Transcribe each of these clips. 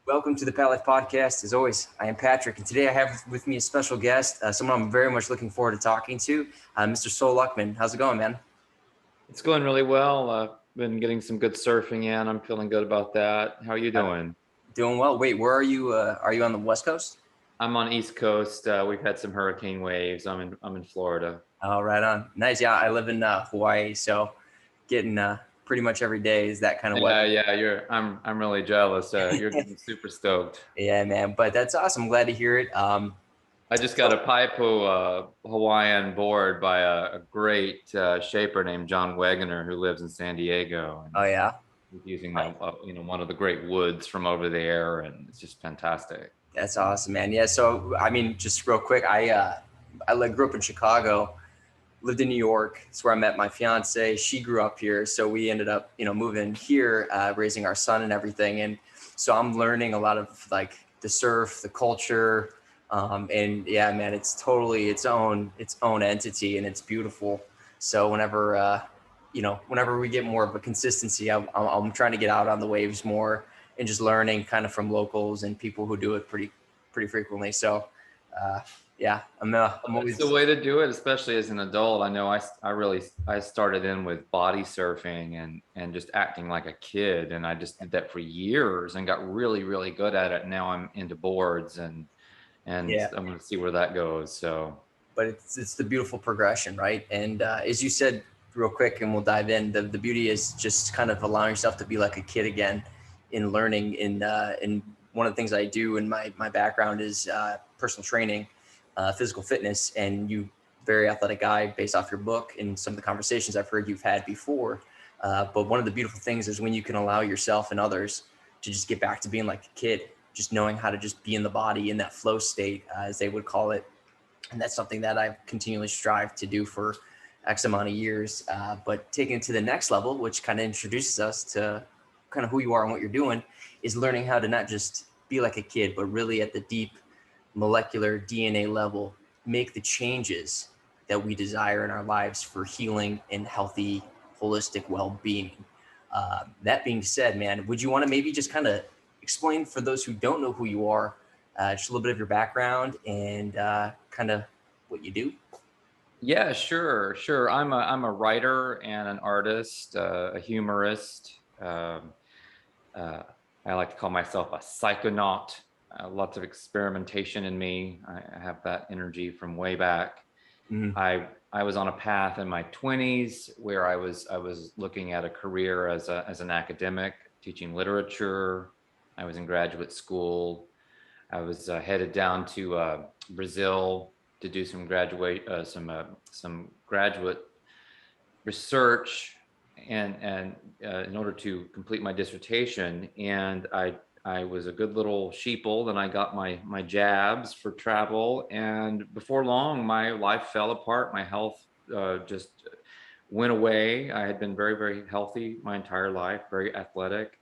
Welcome to the Palette Podcast. As always, I am Patrick, and today I have with me a special guest, someone I'm very much looking forward to talking to, Mr. Luckman. How's it going, man? It's going really well. Been getting some good surfing in. I'm feeling good about that. How are you Uh, doing? Doing well. Wait, where are you? Are you on the West Coast? I'm on East Coast. We've had some hurricane waves. I'm in Florida. Oh, right on. Nice. Yeah, I live in Hawaii, so getting pretty much every day is that kind of weather. Yeah. I'm really jealous. You're getting super stoked. Yeah, man. But that's awesome. I'm glad to hear it. I just got a Paipo Hawaiian board by a great shaper named John Wegener who lives in San Diego, and Oh yeah. he's using one of the great woods from over there, and it's just fantastic. That's awesome, man. Yeah. So I mean, just real quick, I like grew up in Chicago, lived in New York. It's where I met my fiance. She grew up here, so we ended up, moving here, raising our son and everything. And so I'm learning a lot of like the surf, the culture, and yeah, man, it's totally its own entity, and it's beautiful. So whenever we get more of a consistency, I'm trying to get out on the waves more and just learning kind of from locals and people who do it pretty frequently. So uh, yeah, I'm It's the always. way to do it, especially as an adult. I know I started in with body surfing and just acting like a kid, and I just did that for years and got really good at it. Now I'm into boards and Yeah, I'm going to see where that goes. So but it's the beautiful progression, right? And as you said, real quick, and we'll dive in. The beauty is just kind of allowing yourself to be like a kid again in learning. In one of the things I do in my background is personal training, physical fitness, and you very athletic guy based off your book and some of the conversations I've heard you've had before. But one of the beautiful things is when you can allow yourself and others to just get back to being like a kid, just knowing how to just be in the body in that flow state, as they would call it. And that's something that I've continually strived to do for X amount of years. But taking it to the next level, which kind of introduces us to kind of who you are and what you're doing, is learning how to not just be like a kid, but really at the deep molecular DNA level, make the changes that we desire in our lives for healing and healthy, holistic well-being. That being said, man, would you want to maybe just kind of explain for those who don't know who you are, just a little bit of your background and kind of what you do? yeah, sure. I'm a writer and an artist, a humorist. Uh, I like to call myself a psychonaut. Lots of experimentation in me. I have that energy from way back. Mm-hmm. I was on a path in my 20s where I was looking at a career as an academic, teaching literature. I was in graduate school. I was headed down to Brazil to do some graduate research and in order to complete my dissertation. And I was a good little sheeple. Then I got my jabs for travel, and before long, my life fell apart. My health just went away. I had been very healthy my entire life, very athletic,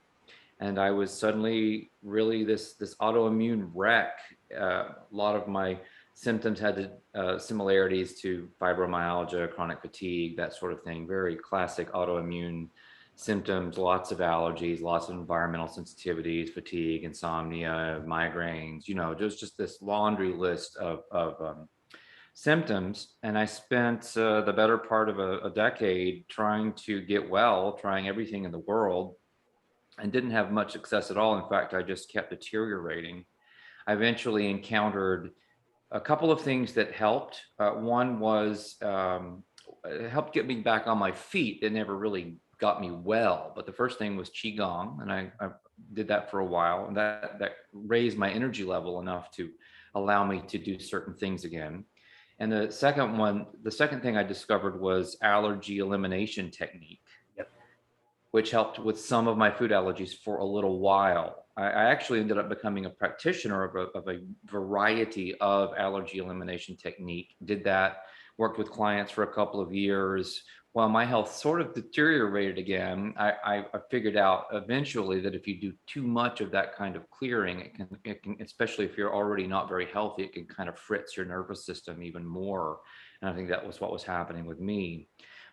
and I was suddenly really this autoimmune wreck. A lot of my symptoms had similarities to fibromyalgia, chronic fatigue, that sort of thing. Very classic autoimmune symptoms, lots of allergies, lots of environmental sensitivities, fatigue, insomnia, migraines, just this laundry list of symptoms. And I spent the better part of a decade trying to get well, trying everything in the world, and didn't have much success at all. In fact, I just kept deteriorating. I eventually encountered a couple of things that helped. One was it helped get me back on my feet. It never really got me well, but the first thing was Qigong, and I did that for a while, and that raised my energy level enough to allow me to do certain things again. And the second thing I discovered was allergy elimination technique, Yep. which helped with some of my food allergies for a little while. I actually ended up becoming a practitioner of a variety of allergy elimination technique. Did that, worked with clients for a couple of years. While my health sort of deteriorated again, I figured out eventually that if you do too much of that kind of clearing, it can, especially if you're already not very healthy, it can kind of fritz your nervous system even more. And I think that was what was happening with me.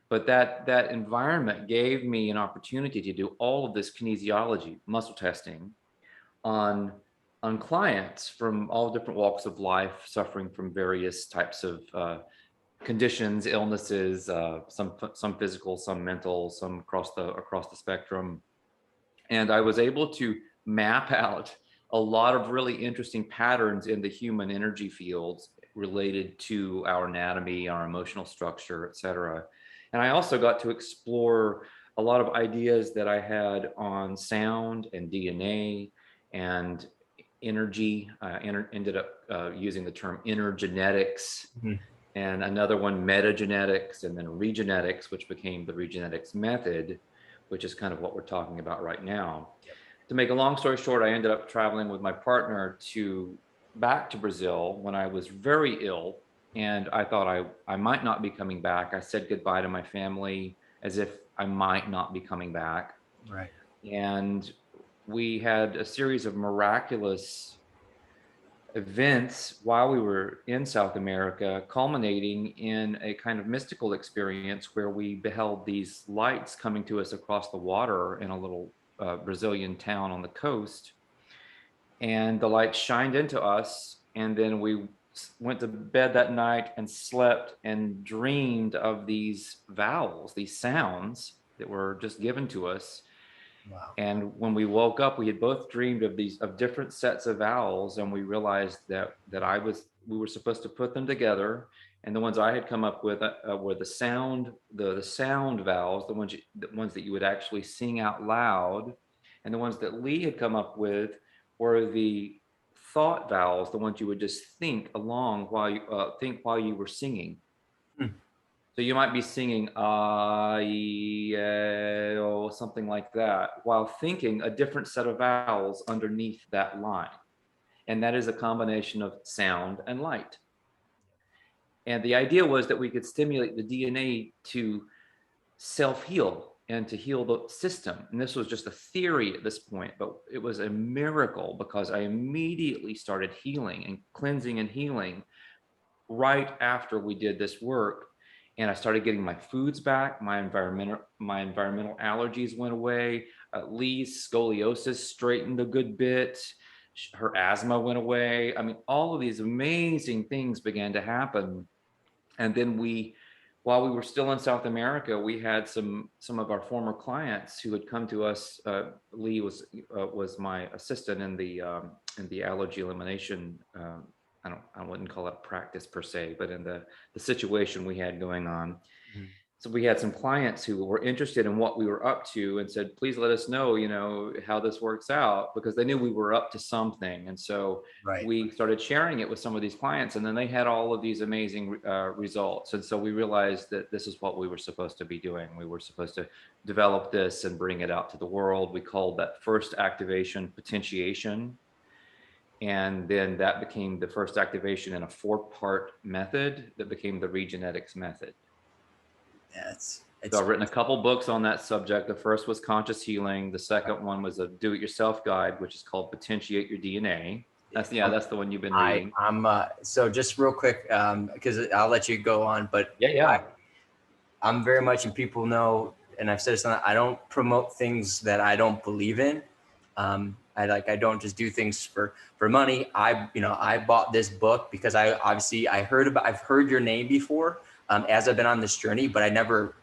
But that environment gave me an opportunity to do all of this kinesiology, muscle testing, on clients from all different walks of life, suffering from various types of conditions, illnesses, some physical, some mental, some across the spectrum. And I was able to map out a lot of really interesting patterns in the human energy fields related to our anatomy, our emotional structure, et cetera. And I also got to explore a lot of ideas that I had on sound and DNA and energy. Ended up using the term intergenetics, Mhm. and another one, metagenetics, and then regenetics, which became the Regenetics Method, which is kind of what we're talking about right now. To make a long story short, I ended up traveling with my partner back to Brazil when I was very ill, and I thought I might not be coming back. I said goodbye to my family as if I might not be coming back. Right. And we had a series of miraculous events while we were in South America, culminating in a kind of mystical experience where we beheld these lights coming to us across the water in a little Brazilian town on the coast. And the light shined into us. And then we went to bed that night and slept and dreamed of these vowels, these sounds that were just given to us. Wow. And when we woke up, we had both dreamed of these different sets of vowels, and we realized that we were supposed to put them together. And the ones I had come up with were the sound vowels, the ones that you would actually sing out loud, and the ones that Lee had come up with were the thought vowels, the ones you would just think along while you were singing. Hmm. So you might be singing or something like that while thinking a different set of vowels underneath that line. And that is a combination of sound and light. And the idea was that we could stimulate the DNA to self-heal and to heal the system. And this was just a theory at this point, but it was a miracle because I immediately started healing and cleansing and healing right after we did this work. And I started getting my foods back. My environmental allergies went away. Lee's scoliosis straightened a good bit. Her asthma went away. I mean, all of these amazing things began to happen. And then while we were still in South America, we had some of our former clients who had come to us. Lee was my assistant in the allergy elimination. I wouldn't call it practice per se, but in the situation we had going on. Mhm. So we had some clients who were interested in what we were up to and said, please let us know, how this works out, because they knew we were up to something. And so Right. we started sharing it with some of these clients, and then they had all of these amazing results. And so we realized that this is what we were supposed to be doing. We were supposed to develop this and bring it out to the world. We called that first activation potentiation. And then that became the first activation in a 4-part method that became the Regenetics Method. Yeah, So it's I've written a couple books on that subject. The first was Conscious Healing. The second one was a do-it-yourself guide, which is called Potentiate Your DNA. That's the one you've been reading. I'm so just real quick, because I'll let you go on, but Yeah. I'm very much, and people know, and I've said this, I don't promote things that I don't believe in. I don't just do things for money. I bought this book because I've heard your name before, as I've been on this journey, but I never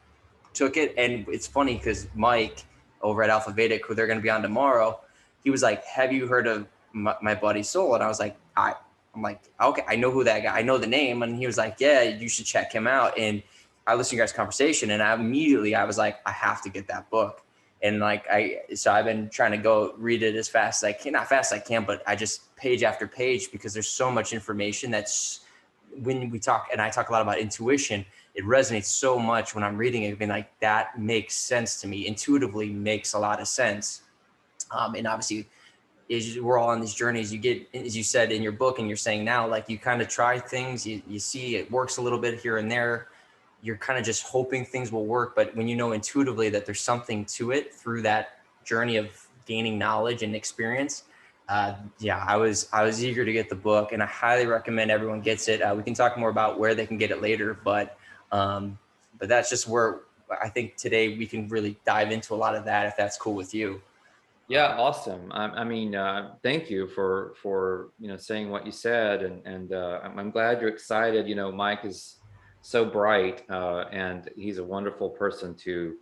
took it. And it's funny because Mike over at Alpha Vedic, who they're going to be on tomorrow, he was like, have you heard of my buddy Soul? And I was like, I'm like, okay, I know who that guy, I know the name. And he was like, yeah, you should check him out. And I listened to your guys' conversation, and I was like, I have to get that book. And so I've been trying to go read it as fast as I can, not fast as I can, but I just page after page, because there's so much information that's, when we talk, and I talk a lot about intuition, it resonates so much when I'm reading it, being like, that makes sense to me, intuitively makes a lot of sense. And obviously, we're all on these journeys. You get, as you said in your book, and you're saying now, like, you kind of try things, you see it works a little bit here and there. You're kind of just hoping things will work. But when you know intuitively that there's something to it through that journey of gaining knowledge and experience, I was eager to get the book, and I highly recommend everyone gets it. We can talk more about where they can get it later, but that's just where I think today we can really dive into a lot of that, if that's cool with you. Yeah, awesome. I mean, thank you for saying what you said, and I'm glad you're excited. Mike is so bright, and he's a wonderful person to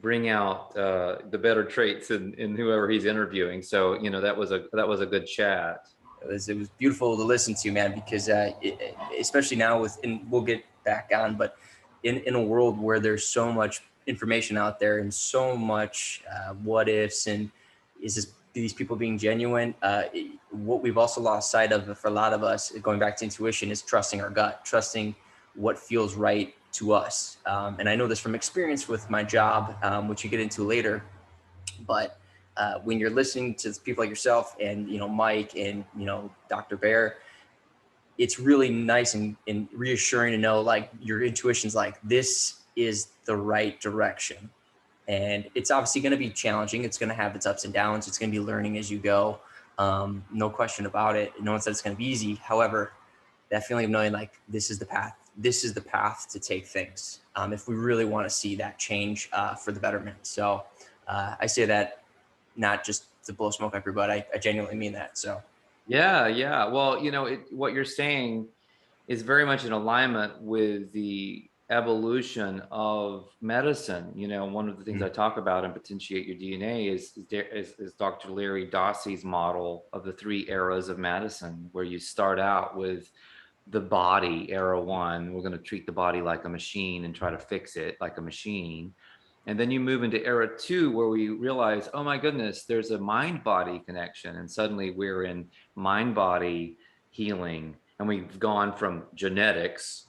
bring out the better traits in whoever he's interviewing. So that was a good chat. It was beautiful to listen to, man, because especially now and we'll get back on, but in a world where there's so much information out there and so much what ifs and these people being genuine, what we've also lost sight of for a lot of us, going back to intuition, is trusting our gut, trusting what feels right to us. And I know this from experience with my job, which you get into later, but when you're listening to people like yourself and Mike and Dr. Bear, it's really nice and reassuring to know like your intuition's like, this is the right direction. And it's obviously going to be challenging. It's going to have its ups and downs. It's going to be learning as you go. No question about it. No one said it's going to be easy. However, that feeling of knowing like this is the path. This is the path to take things. If we really want to see that change for the betterment. So I say that not just to blow smoke up your butt. I genuinely mean that. So Yeah, yeah. Well, what you're saying is very much in alignment with the evolution of medicine. One of the things I talk about in Potentiate Your DNA is Dr. Larry Dossey's model of the three eras of medicine, where you start out with the body, era one. We're going to treat the body like a machine and try to fix it like a machine. And then you move into era two, where we realize, oh my goodness, there's a mind body connection. And suddenly we're in mind body healing. And we've gone from genetics,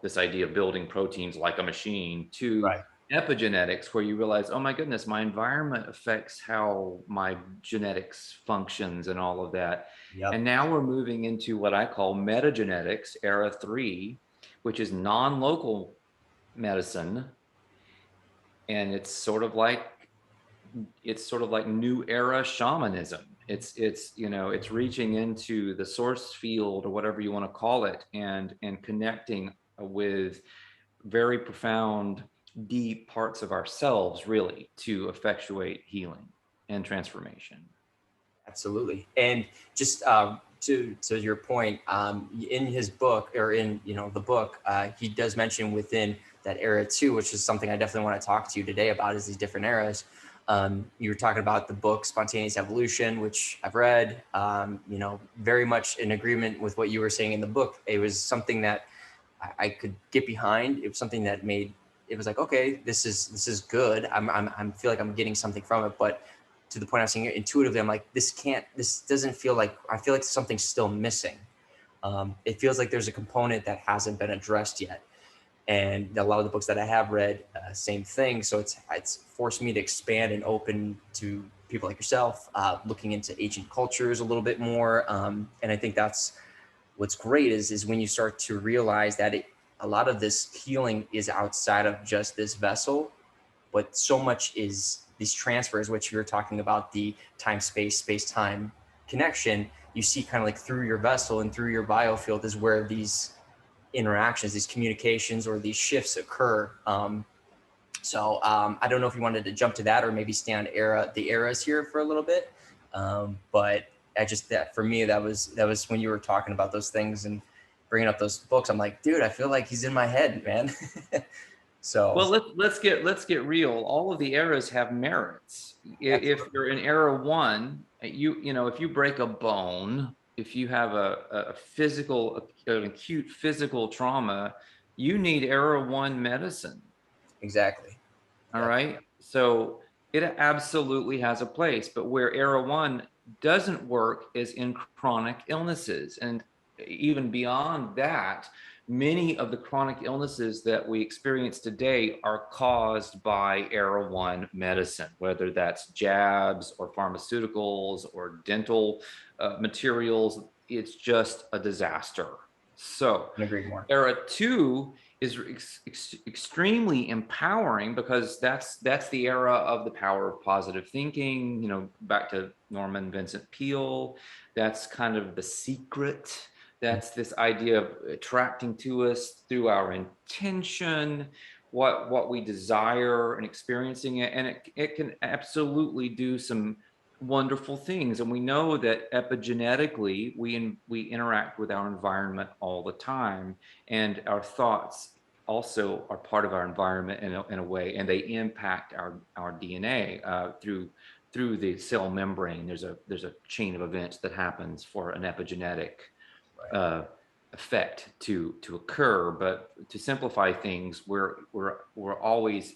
this idea of building proteins like a machine, to right. epigenetics, where you realize, oh my goodness, my environment affects how my genetics functions and all of that. Yep. And now we're moving into what I call metagenetics, era three, which is non-local medicine. And it's sort of like new era shamanism. It's reaching into the source field, or whatever you want to call it, and connecting with very profound, deep parts of ourselves, really, to effectuate healing and transformation. Absolutely. And just to your point, in his book, or in the book, he does mention within that era too, which is something I definitely want to talk to you today about, is these different eras. You were talking about the book Spontaneous Evolution, which I've read. Very much in agreement with what you were saying in the book. It was something that I could get behind. It was something that made it was like, okay, this is good. I feel like I'm getting something from it, but to the point I was saying intuitively, I'm like, this doesn't feel like, I feel like something's still missing. It feels like there's a component that hasn't been addressed yet. And a lot of the books that I have read, same thing. So it's forced me to expand and open to people like yourself, looking into ancient cultures a little bit more. And I think that's what's great is when you start to realize that a lot of this healing is outside of just this vessel, but so much is these transfers, which you were talking about, the space-time connection. You see kind of like through your vessel and through your biofield is where these interactions, these communications, or these shifts occur. I don't know if you wanted to jump to that or maybe stay on the eras here for a little bit. But that for me, that was when you were talking about those things and bringing up those books. I'm like, dude, I feel like he's in my head, man. So Well, let's get real. All of the eras have merits. If you're in era one, if you break a bone, if you have an acute physical trauma, you need era one medicine. exactly. All Yep. right. So it absolutely has a place, but where era one doesn't work is in chronic illnesses. And even beyond that, many of the chronic illnesses that we experience today are caused by era one medicine, whether that's jabs or pharmaceuticals or dental materials. It's just a disaster. So, Couldn't agree more. era two is extremely empowering, because that's the era of the power of positive thinking. Back to Norman Vincent Peale, that's kind of the secret. That's this idea of attracting to us through our intention what we desire and experiencing it. And it can absolutely do some wonderful things. And we know that epigenetically, we interact with our environment all the time, and our thoughts also are part of our environment in a way, and they impact our DNA through the cell membrane. There's a chain of events that happens for an epigenetic Right. uh, effect to occur. But to simplify things, we're always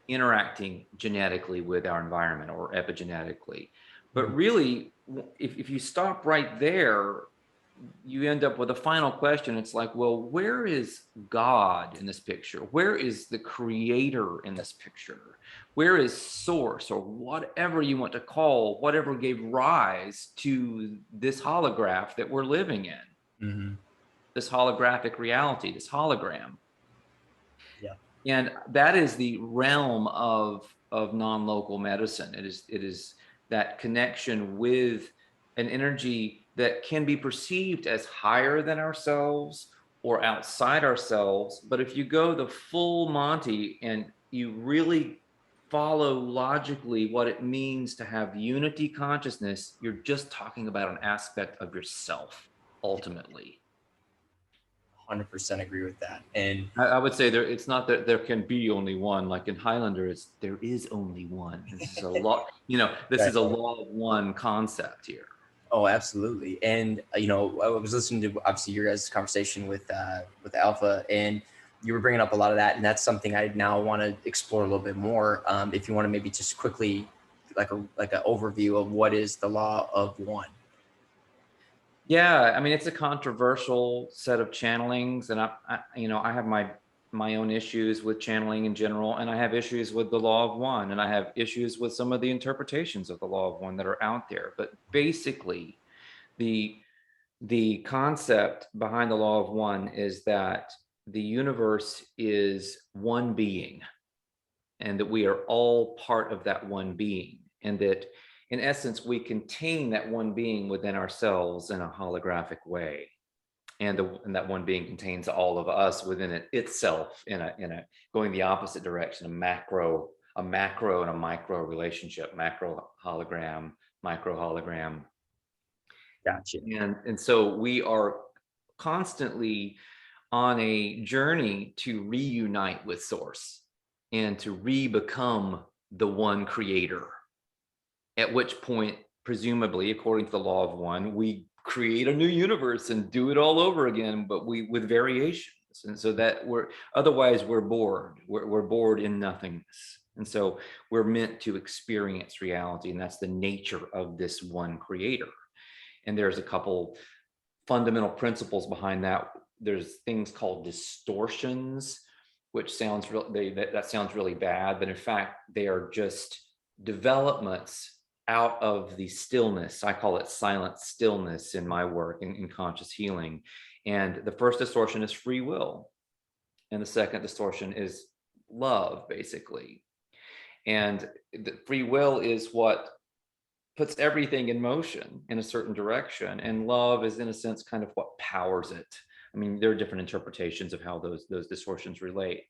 interacting genetically with our environment or epigenetically. But Mhm. really, if you stop right there, you end up with a final question. It's like, well, where is God in this picture? Where is the creator in this picture? Where is source, or whatever you want to call whatever gave rise to this holograph that we're living in, Mhm. this holographic reality, this hologram? Yeah. And that is the realm of non-local medicine. It is that connection with an energy that can be perceived as higher than ourselves or outside ourselves. But if you go the full Monty and you really follow logically what it means to have unity consciousness, you're just talking about an aspect of yourself ultimately. 100% agree with that. And I would say there. It's not that there can be only one. Like in Highlander, it's there is only one. This is a law. This right, is a right. law of one concept here. Oh, absolutely. And I was listening to obviously your guys' conversation with Alpha, and you were bringing up a lot of that, and that's something I now want to explore a little bit more. If you want to maybe just quickly, like an overview of what is the law of one. Yeah, I mean it's a controversial set of channelings, and I have my own issues with channeling in general, and I have issues with the law of one, and I have issues with some of the interpretations of the law of one that are out there. But basically, the the concept behind the law of one is that the universe is one being, and that we are all part of that one being, and that in essence we contain that one being within ourselves in a holographic way, and that one being contains all of us within itself in a going the opposite direction, a macro and a micro relationship, macro hologram, micro hologram. Gotcha. And so we are constantly on a journey to reunite with source and to re-become the one creator, at which point, presumably according to the law of one, we create a new universe and do it all over again, but we with variations. And so that we're bored, we're bored in nothingness. And so we're meant to experience reality, and that's the nature of this one creator. And there's a couple fundamental principles behind that. There's things called distortions, which sounds that sounds really bad, but in fact they are just developments out of the stillness. I call it silent stillness in my work in conscious healing. And the first distortion is free will, and the second distortion is love, basically. And the free will is what puts everything in motion in a certain direction, and love is in a sense kind of what powers it. I mean, there are different interpretations of how those distortions relate.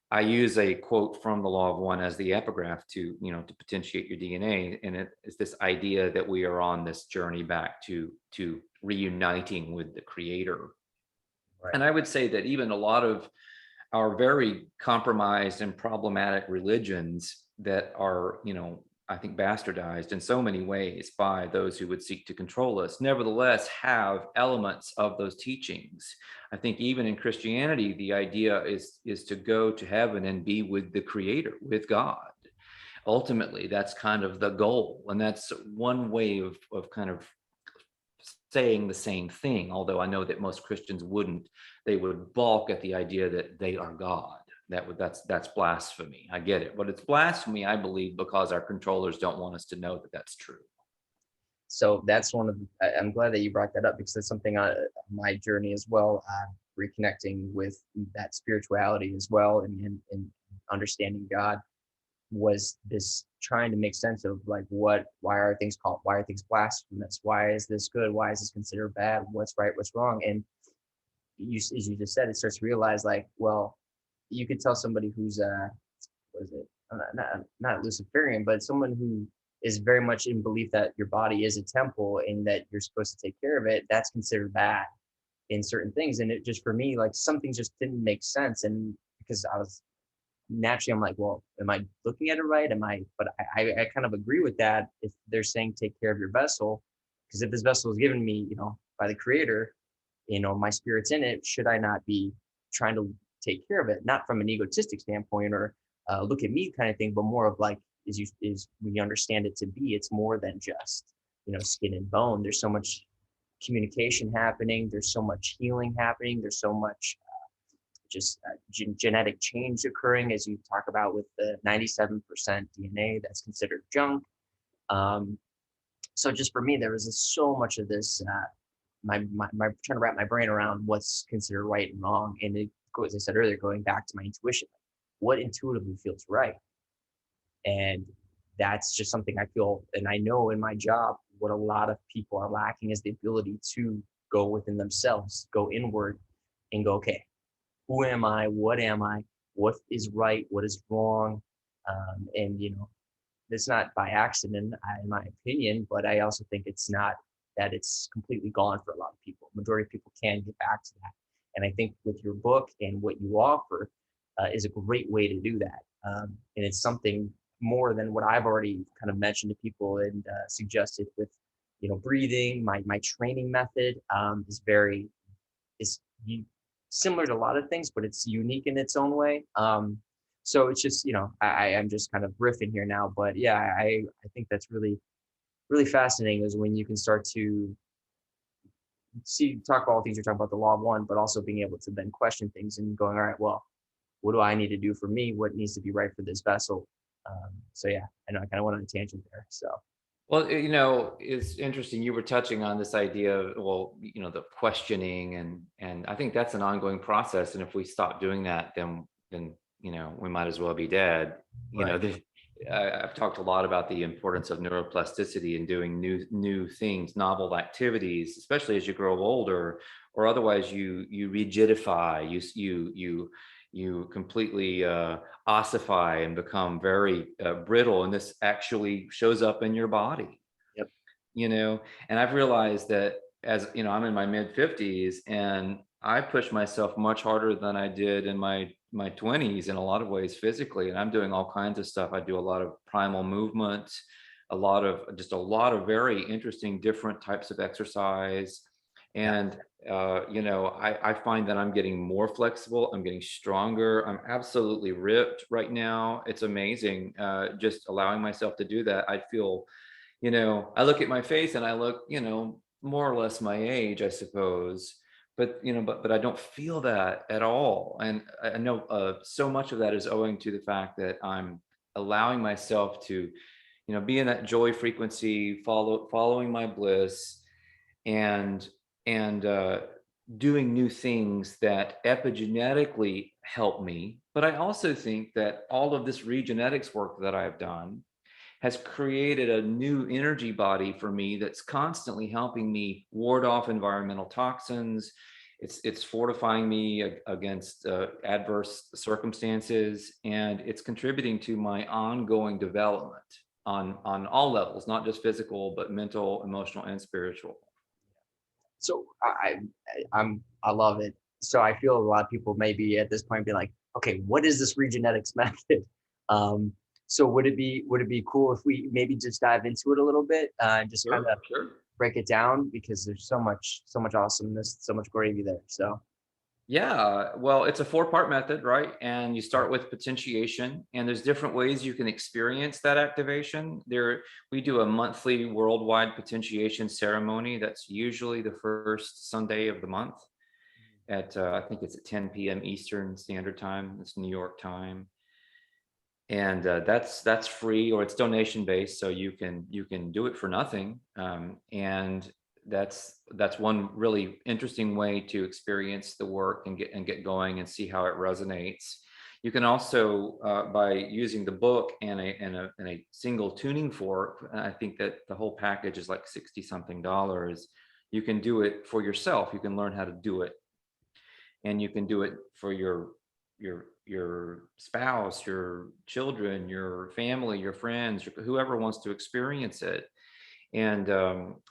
I use a quote from the law of one as the epigraph to potentiate your DNA, and it is this idea that we are on this journey back to reuniting with the creator. Right. And I would say that even a lot of our very compromised and problematic religions that are, I think, bastardized in so many ways by those who would seek to control us, nevertheless have elements of those teachings. I think even in Christianity, the idea is to go to heaven and be with the creator, with God. Ultimately, that's kind of the goal. And that's one way of kind of saying the same thing, although I know that most Christians wouldn't. They would balk at the idea that they are God. That's blasphemy. I get it, but it's blasphemy, I believe, because our controllers don't want us to know that that's true. So that's one of I'm glad that you brought that up, because that's something on my journey as well, reconnecting with that spirituality as well, and understanding God, was this trying to make sense of like why are things blasphemous, why is this good, why is this considered bad, what's right, what's wrong. And as you just said, it starts to realize like, well, you could tell somebody who's what is it, not Luciferian, but someone who is very much in belief that your body is a temple and that you're supposed to take care of it, that's considered bad in certain things. And it just, for me, like some things just didn't make sense. And because I was naturally, I'm like, well, am I looking at it right? But I kind of agree with that. If they're saying take care of your vessel, because if this vessel is given me, by the creator, my spirit's in it, should I not be trying to take care of it? Not from an egotistic standpoint or look at me kind of thing, but more of like, is when you understand it to be, it's more than just, skin and bone. There's so much communication happening. There's so much healing happening. There's so much just genetic change occurring, as you talk about with the 97% DNA that's considered junk. Um, so just for me, there was so much of this, my trying to wrap my brain around what's considered right and wrong. And it goes, as I said earlier, going back to my intuition, what intuitively feels right. And that's just something I feel, and I know in my job, what a lot of people are lacking is the ability to go within themselves, go inward and go, okay, who am I? What am I? What is right? What is wrong? And it's not by accident, in my opinion, but I also think it's not that it's completely gone for a lot of people. Majority of people can get back to that. And I think with your book and what you offer is a great way to do that. And it's something more than what I've already kind of mentioned to people and suggested with, breathing. My training method is similar to a lot of things, but it's unique in its own way. So it's just, I'm just kind of riffing here now, but yeah, I think that's really, really fascinating is when you can start to talk about all things you're talking about, the law of one, but also being able to then question things and going, all right, well, what do I need to do for me? What needs to be right for this vessel? So yeah, I know I kind of went on a tangent there. So Well, it's interesting. You were touching on this idea of, well, the questioning, and I think that's an ongoing process. And if we stop doing that, then we might as well be dead. right. I've talked a lot about the importance of neuroplasticity and doing new things, novel activities, especially as you grow older, or otherwise you rigidify, you completely ossify and become very brittle, and this actually shows up in your body. Yep. And I've realized that, as I'm in my mid 50s, and I push myself much harder than I did in my 20s in a lot of ways physically, and I'm doing all kinds of stuff. I do a lot of primal movement, a lot of very interesting different types of exercise. Yeah. And I find that I'm getting more flexible, I'm getting stronger, I'm absolutely ripped right now. It's amazing. Just allowing myself to do that, I feel, I look at my face and I look, more or less my age, I suppose. But I don't feel that at all. And I know so much of that is owing to the fact that I'm allowing myself to, be in that joy frequency, following my bliss, and doing new things that epigenetically help me. But I also think that all of this regenetics work that I've done has created a new energy body for me that's constantly helping me ward off environmental toxins. It's fortifying me against adverse circumstances, and it's contributing to my ongoing development on all levels, not just physical, but mental, emotional, and spiritual. So I love it. So I feel a lot of people maybe at this point be like, okay, what is this Regenetics method? Um, so would it be cool if we maybe just dive into it a little bit and just kind of Sure. break it down, because there's so much awesomeness, so much gravy there. So Yeah, well, it's a four-part method, right? And you start with potentiation, and there's different ways you can experience that activation. We do a monthly worldwide potentiation ceremony. That's usually the first Sunday of the month at I think it's at 10 p.m. Eastern Standard Time. It's New York time, and that's free, or it's donation based, so you can do it for nothing. And that's one really interesting way to experience the work and get going and see how it resonates. You can also by using the book and a single tuning fork. I think that the whole package is like 60 something dollars. You can do it for yourself. You can learn how to do it, and you can do it for your spouse, your children, your family, your friends, whoever wants to experience it. And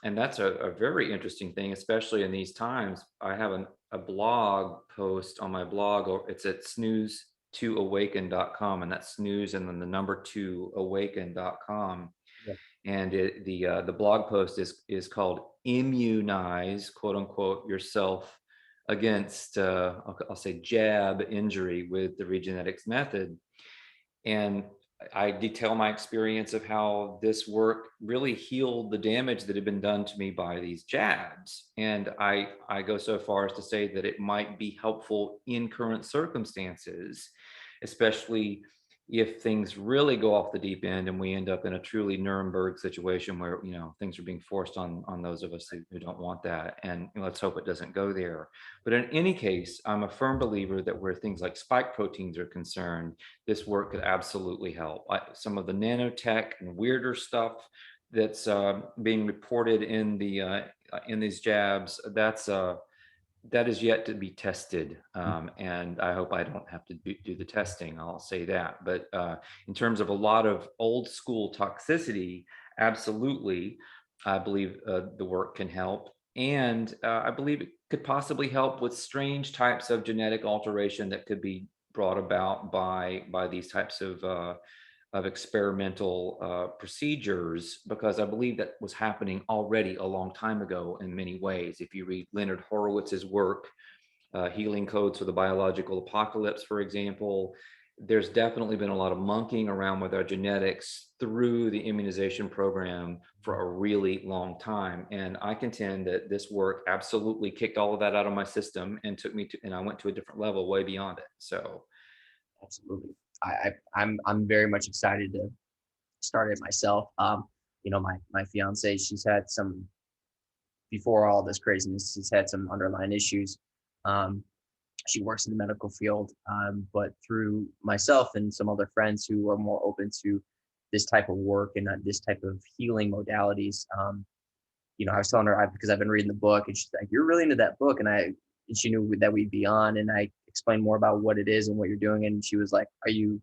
that's a very interesting thing, especially in these times. I have a blog post on my blog, or it's at snooze2awaken.com, and that's snooze and then the number 2awaken.com. Yeah. And the blog post is called "Immunize," quote unquote, yourself against I'll say jab injury with the Regenetics method. And I detail my experience of how this work really healed the damage that had been done to me by these jabs. And I go so far as to say that it might be helpful in current circumstances, especially if things really go off the deep end and we end up in a truly Nuremberg situation where, things are being forced on those of us who don't want that. And let's hope it doesn't go there. But in any case, I'm a firm believer that where things like spike proteins are concerned, this work could absolutely help. Some of the nanotech and weirder stuff that's being reported in these jabs, that is yet to be tested, and I hope I don't have to do the testing. I'll say that. But in terms of a lot of old school toxicity, absolutely, I believe the work can help, and I believe it could possibly help with strange types of genetic alteration that could be brought about by these types of experimental procedures, because I believe that was happening already a long time ago in many ways. If you read Leonard Horowitz's work, Healing Codes for the Biological Apocalypse, for example, there's definitely been a lot of monkeying around with our genetics through the immunization program for a really long time. And I contend that this work absolutely kicked all of that out of my system and and I went to a different level way beyond it. So Absolutely. I'm very much excited to start it myself. My fiance, she's had some, before all this craziness, she's had some underlying issues. Um, she works in the medical field, but through myself and some other friends who are more open to this type of work and this type of healing modalities, I was telling her, because I've been reading the book, and she's like, "You're really into that book," and she knew that we'd be on, and I explained more about what it is and what you're doing, and she was like, "Are you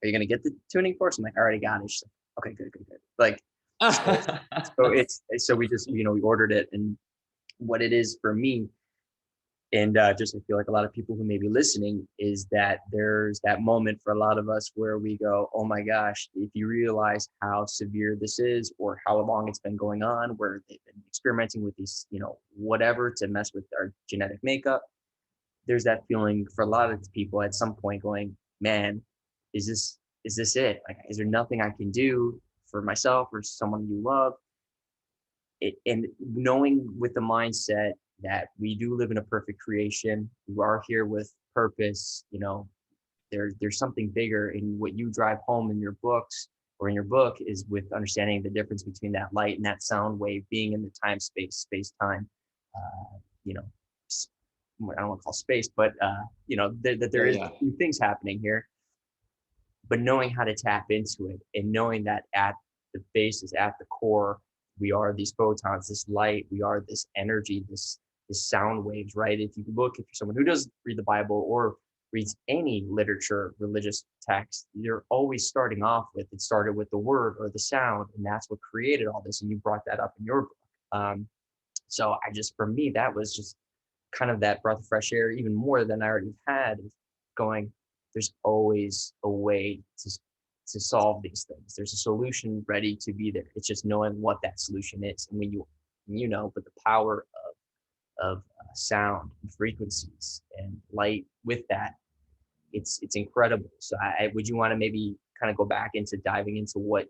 going to get the tuning course?" I'm like, "I already got it." She's like, "Okay, good, good, good." Like, so we just, we ordered it, and what it is for me, and just I feel like a lot of people who may be listening, is that there's that moment for a lot of us where we go, "Oh my gosh, if you realize how severe this is, or how long it's been going on, where they've been experimenting with these, whatever to mess with our genetic makeup." There's that feeling for a lot of people at some point going, "Man, is this it? Like, is there nothing I can do for myself or someone you love?" And knowing with the mindset that we do live in a perfect creation, we are here with purpose. There's something bigger, in what you drive home in your books, or in your book, is with understanding the difference between that light and that sound wave being in the space time. Uh, you know, I don't want to call space, but that yeah, there is yeah. two things happening here. But knowing how to tap into it, and knowing that at the basis, at the core, we are these photons, this light, we are this energy, this sound waves, right? If you look, if you're someone who doesn't read the Bible or reads any literature, religious text, you're always starting off with, it started with the word or the sound, and that's what created all this. And you brought that up in your book. So for me, that was just kind of that breath of fresh air, even more than I already had, going, there's always a way to solve these things. There's a solution ready to be there. It's just knowing what that solution is. And when but the power of sound and frequencies and light with that, it's incredible. So would you want to maybe kind of go back into diving into what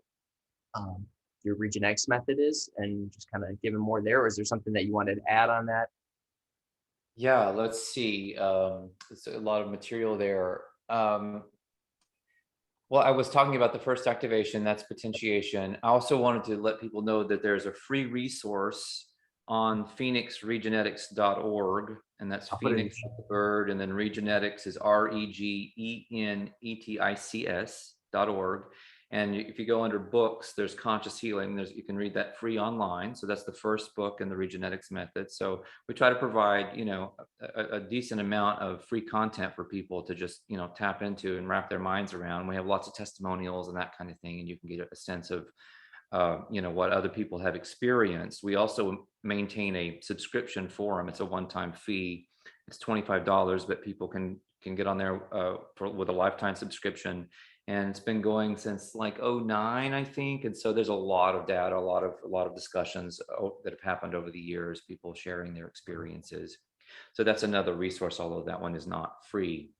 your Regenetics method is, and just kind of giving more there, or is there something that you wanted to add on that? Yeah, let's see. There's a lot of material there. Well, I was talking about the first activation, that's potentiation. I also wanted to let people know that there's a free resource on phoenixregenetics.org, and that's I'll put it in the Phoenix like the bird, and then Regenetics is REGENETICS.org. And if you go under books, there's Conscious Healing. You can read that free online. So that's the first book in the Regenetics Method. So we try to provide, a decent amount of free content for people to just, tap into and wrap their minds around. We have lots of testimonials and that kind of thing, and you can get a sense of, what other people have experienced. We also maintain a subscription forum. It's a one-time fee. It's $25, but people can get on there with a lifetime subscription. And it's been going since like '09, I think. And so there's a lot of data, a lot of discussions that have happened over the years, people sharing their experiences. So that's another resource, although that one is not free.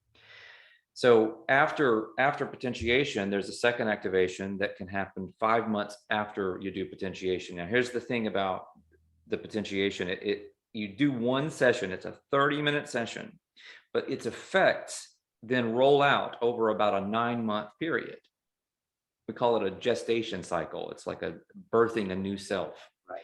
So after potentiation, there's a second activation that can happen 5 months after you do potentiation. Now, here's the thing about the potentiation. You do one session, it's a 30-minute session, but its effects then roll out over about a 9-month period. We call it a gestation cycle. It's like a birthing a new self. Right.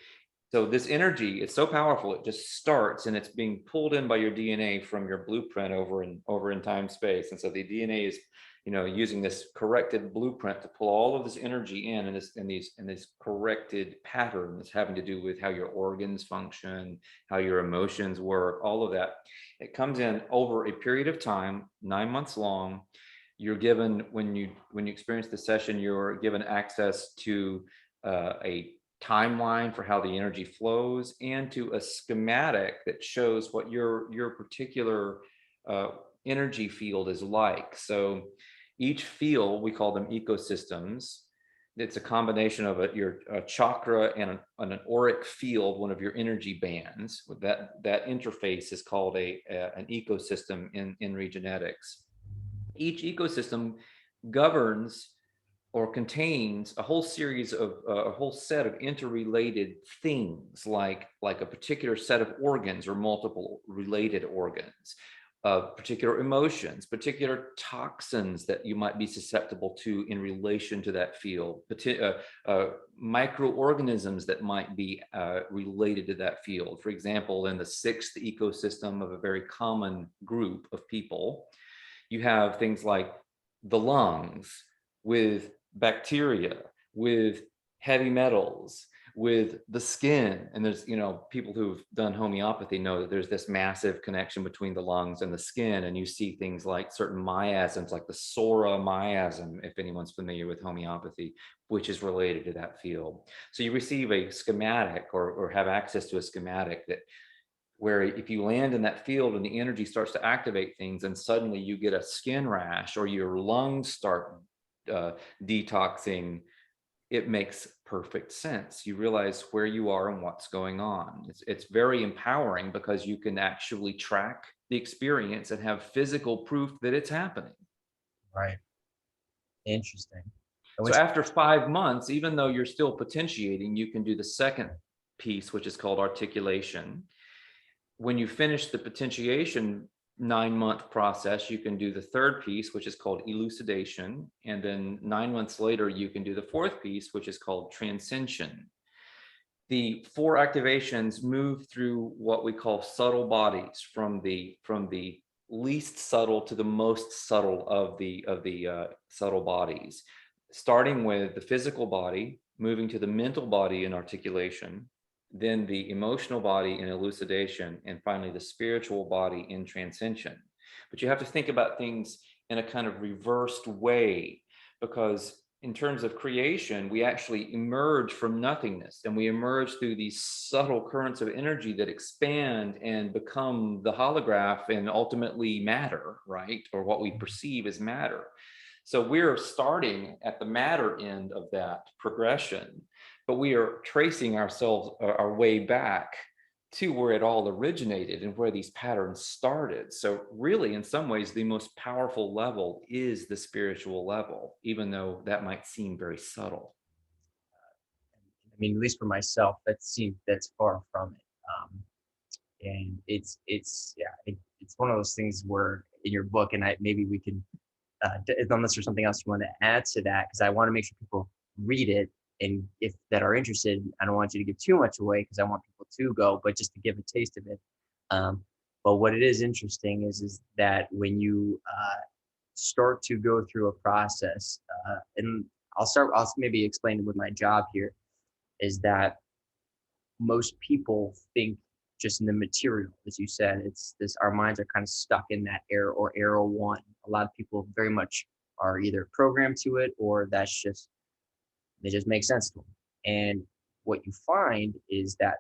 So this energy, it's so powerful, it just starts and it's being pulled in by your DNA from your blueprint over in time space. And so the DNA is, using this corrected blueprint to pull all of this energy in this corrected pattern that's having to do with how your organs function, how your emotions work, all of that. It comes in over a period of time, 9 months long. You're given, when you experience the session, you're given access to a timeline for how the energy flows and to a schematic that shows what your particular energy field is like. So each field, we call them ecosystems. It's a combination of your chakra and an auric field, one of your energy bands. That interface is called an ecosystem in Regenetics. Each ecosystem governs or contains a whole series of a whole set of interrelated things, like a particular set of organs or multiple related organs, particular emotions, particular toxins that you might be susceptible to in relation to that field, microorganisms that might be related to that field. For example, in the sixth ecosystem of a very common group of people, you have things like the lungs with bacteria, with heavy metals, with the skin. And there's, people who've done homeopathy know that there's this massive connection between the lungs and the skin. And you see things like certain miasms, like the Sora miasm, if anyone's familiar with homeopathy, which is related to that field. So you receive a schematic or have access to a schematic where if you land in that field and the energy starts to activate things, and suddenly you get a skin rash or your lungs start detoxing, it makes perfect sense. You realize where you are and what's going on. It's very empowering because you can actually track the experience and have physical proof that it's happening. Right. Interesting. So after 5 months, even though you're still potentiating, you can do the second piece, which is called articulation. When you finish the potentiation 9-month process, you can do the third piece, which is called elucidation. And then 9 months later, you can do the fourth piece, which is called transcension. The 4 activations move through what we call subtle bodies, from the least subtle to the most subtle of the subtle bodies, starting with the physical body, moving to the mental body in articulation, then the emotional body in elucidation, and finally the spiritual body in transcension. But you have to think about things in a kind of reversed way, because in terms of creation, we actually emerge from nothingness, and we emerge through these subtle currents of energy that expand and become the holograph and ultimately matter, right? Or what we perceive as matter. So we're starting at the matter end of that progression, but we are tracing our way back to where it all originated and where these patterns started. So really, in some ways, the most powerful level is the spiritual level, even though that might seem very subtle. I mean, at least for myself, that's far from it. And it's one of those things where in your book, and maybe we can, unless there's something else you want to add to that, because I want to make sure people read it. And if that are interested, I don't want you to give too much away because I want people to go, but just to give a taste of it. But what it is interesting is that when you start to go through a process, and I'll maybe explain it with my job here, is that most people think just in the material, as you said. It's this, our minds are kind of stuck in that era, or era one. A lot of people very much are either programmed to it, or that's just, it just makes sense to them. And what you find is that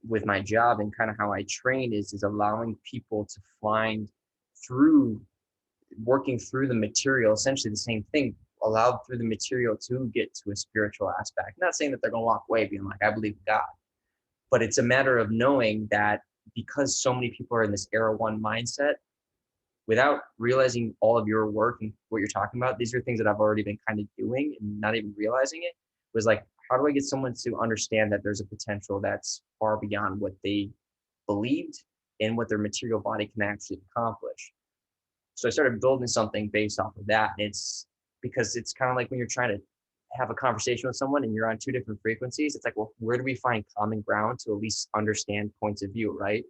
with my job and kind of how I train is allowing people to find, through working through the material, essentially the same thing, allowed through the material to get to a spiritual aspect. Not saying that they're going to walk away being like, I believe in God, but it's a matter of knowing that because so many people are in this era one mindset, without realizing all of your work and what you're talking about, these are things that I've already been kind of doing and not even realizing it, was like, how do I get someone to understand that there's a potential that's far beyond what they believed and what their material body can actually accomplish? So I started building something based off of that. And it's because it's kind of like when you're trying to have a conversation with someone and you're on two different frequencies, it's like, well, where do we find common ground to at least understand points of view, right?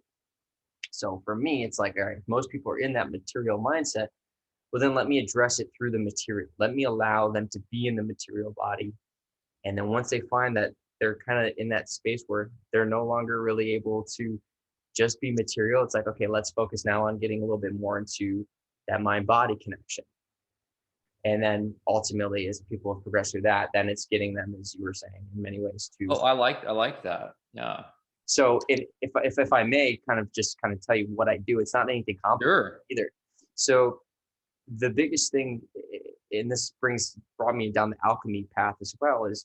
So for me, it's like, all right, most people are in that material mindset. Well, then let me address it through the material. Let me allow them to be in the material body. And then once they find that they're kind of in that space where they're no longer really able to just be material, it's like, okay, let's focus now on getting a little bit more into that mind body connection. And then ultimately, as people have progressed through that, then it's getting them, as you were saying, in many ways to. Oh, I like that. Yeah. So if I may kind of just kind of tell you what I do, it's not anything complicated Sure. either. So the biggest thing, and this brought me down the alchemy path as well, is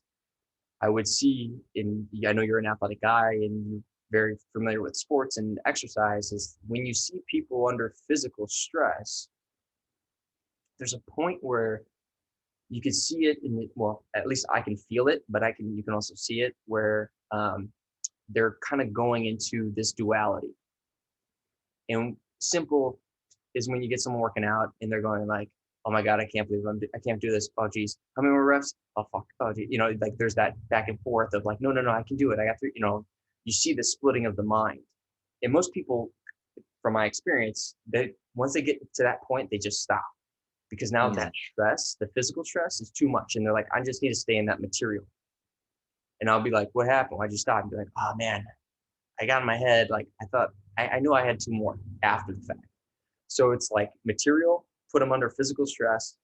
I would see I know you're an athletic guy and you're very familiar with sports and exercise, is when you see people under physical stress, there's a point where you can see it well, at least I can feel it, but you can also see it where they're kind of going into this duality. And simple is when you get someone working out and they're going like, oh my God, I can't believe I can't do this. Oh geez, how many more reps? Oh fuck. Oh geez. Like there's that back and forth of like, no, I can do it. I got to, you see the splitting of the mind. And most people, from my experience, once they get to that point, they just stop, because now that stress, the physical stress, is too much. And they're like, I just need to stay in that material. And I'll be like, what happened? Why'd you stop? And be like, oh man, I got in my head. Like I thought, I knew I had two more after the fact. So it's like material, put them under physical stress.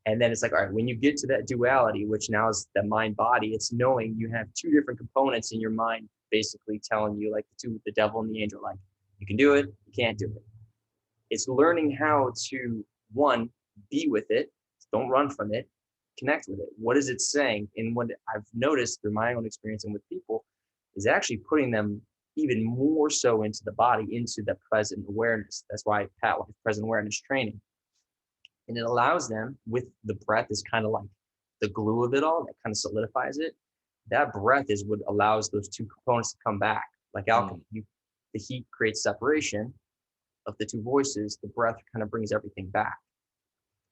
And then it's like, all right, when you get to that duality, which now is the mind body, it's knowing you have two different components in your mind, basically telling you, like the devil and the angel, like you can do it, you can't do it. It's learning how to, one, be with it, don't run from it, connect with it. What is it saying? And what I've noticed through my own experience and with people is actually putting them even more so into the body, into the present awareness. That's why Pat likes present awareness training. And it allows them, with the breath is kind of like the glue of it all, that kind of solidifies it. That breath is what allows those two components to come back. Like alchemy, the heat creates separation of the two voices. The breath kind of brings everything back.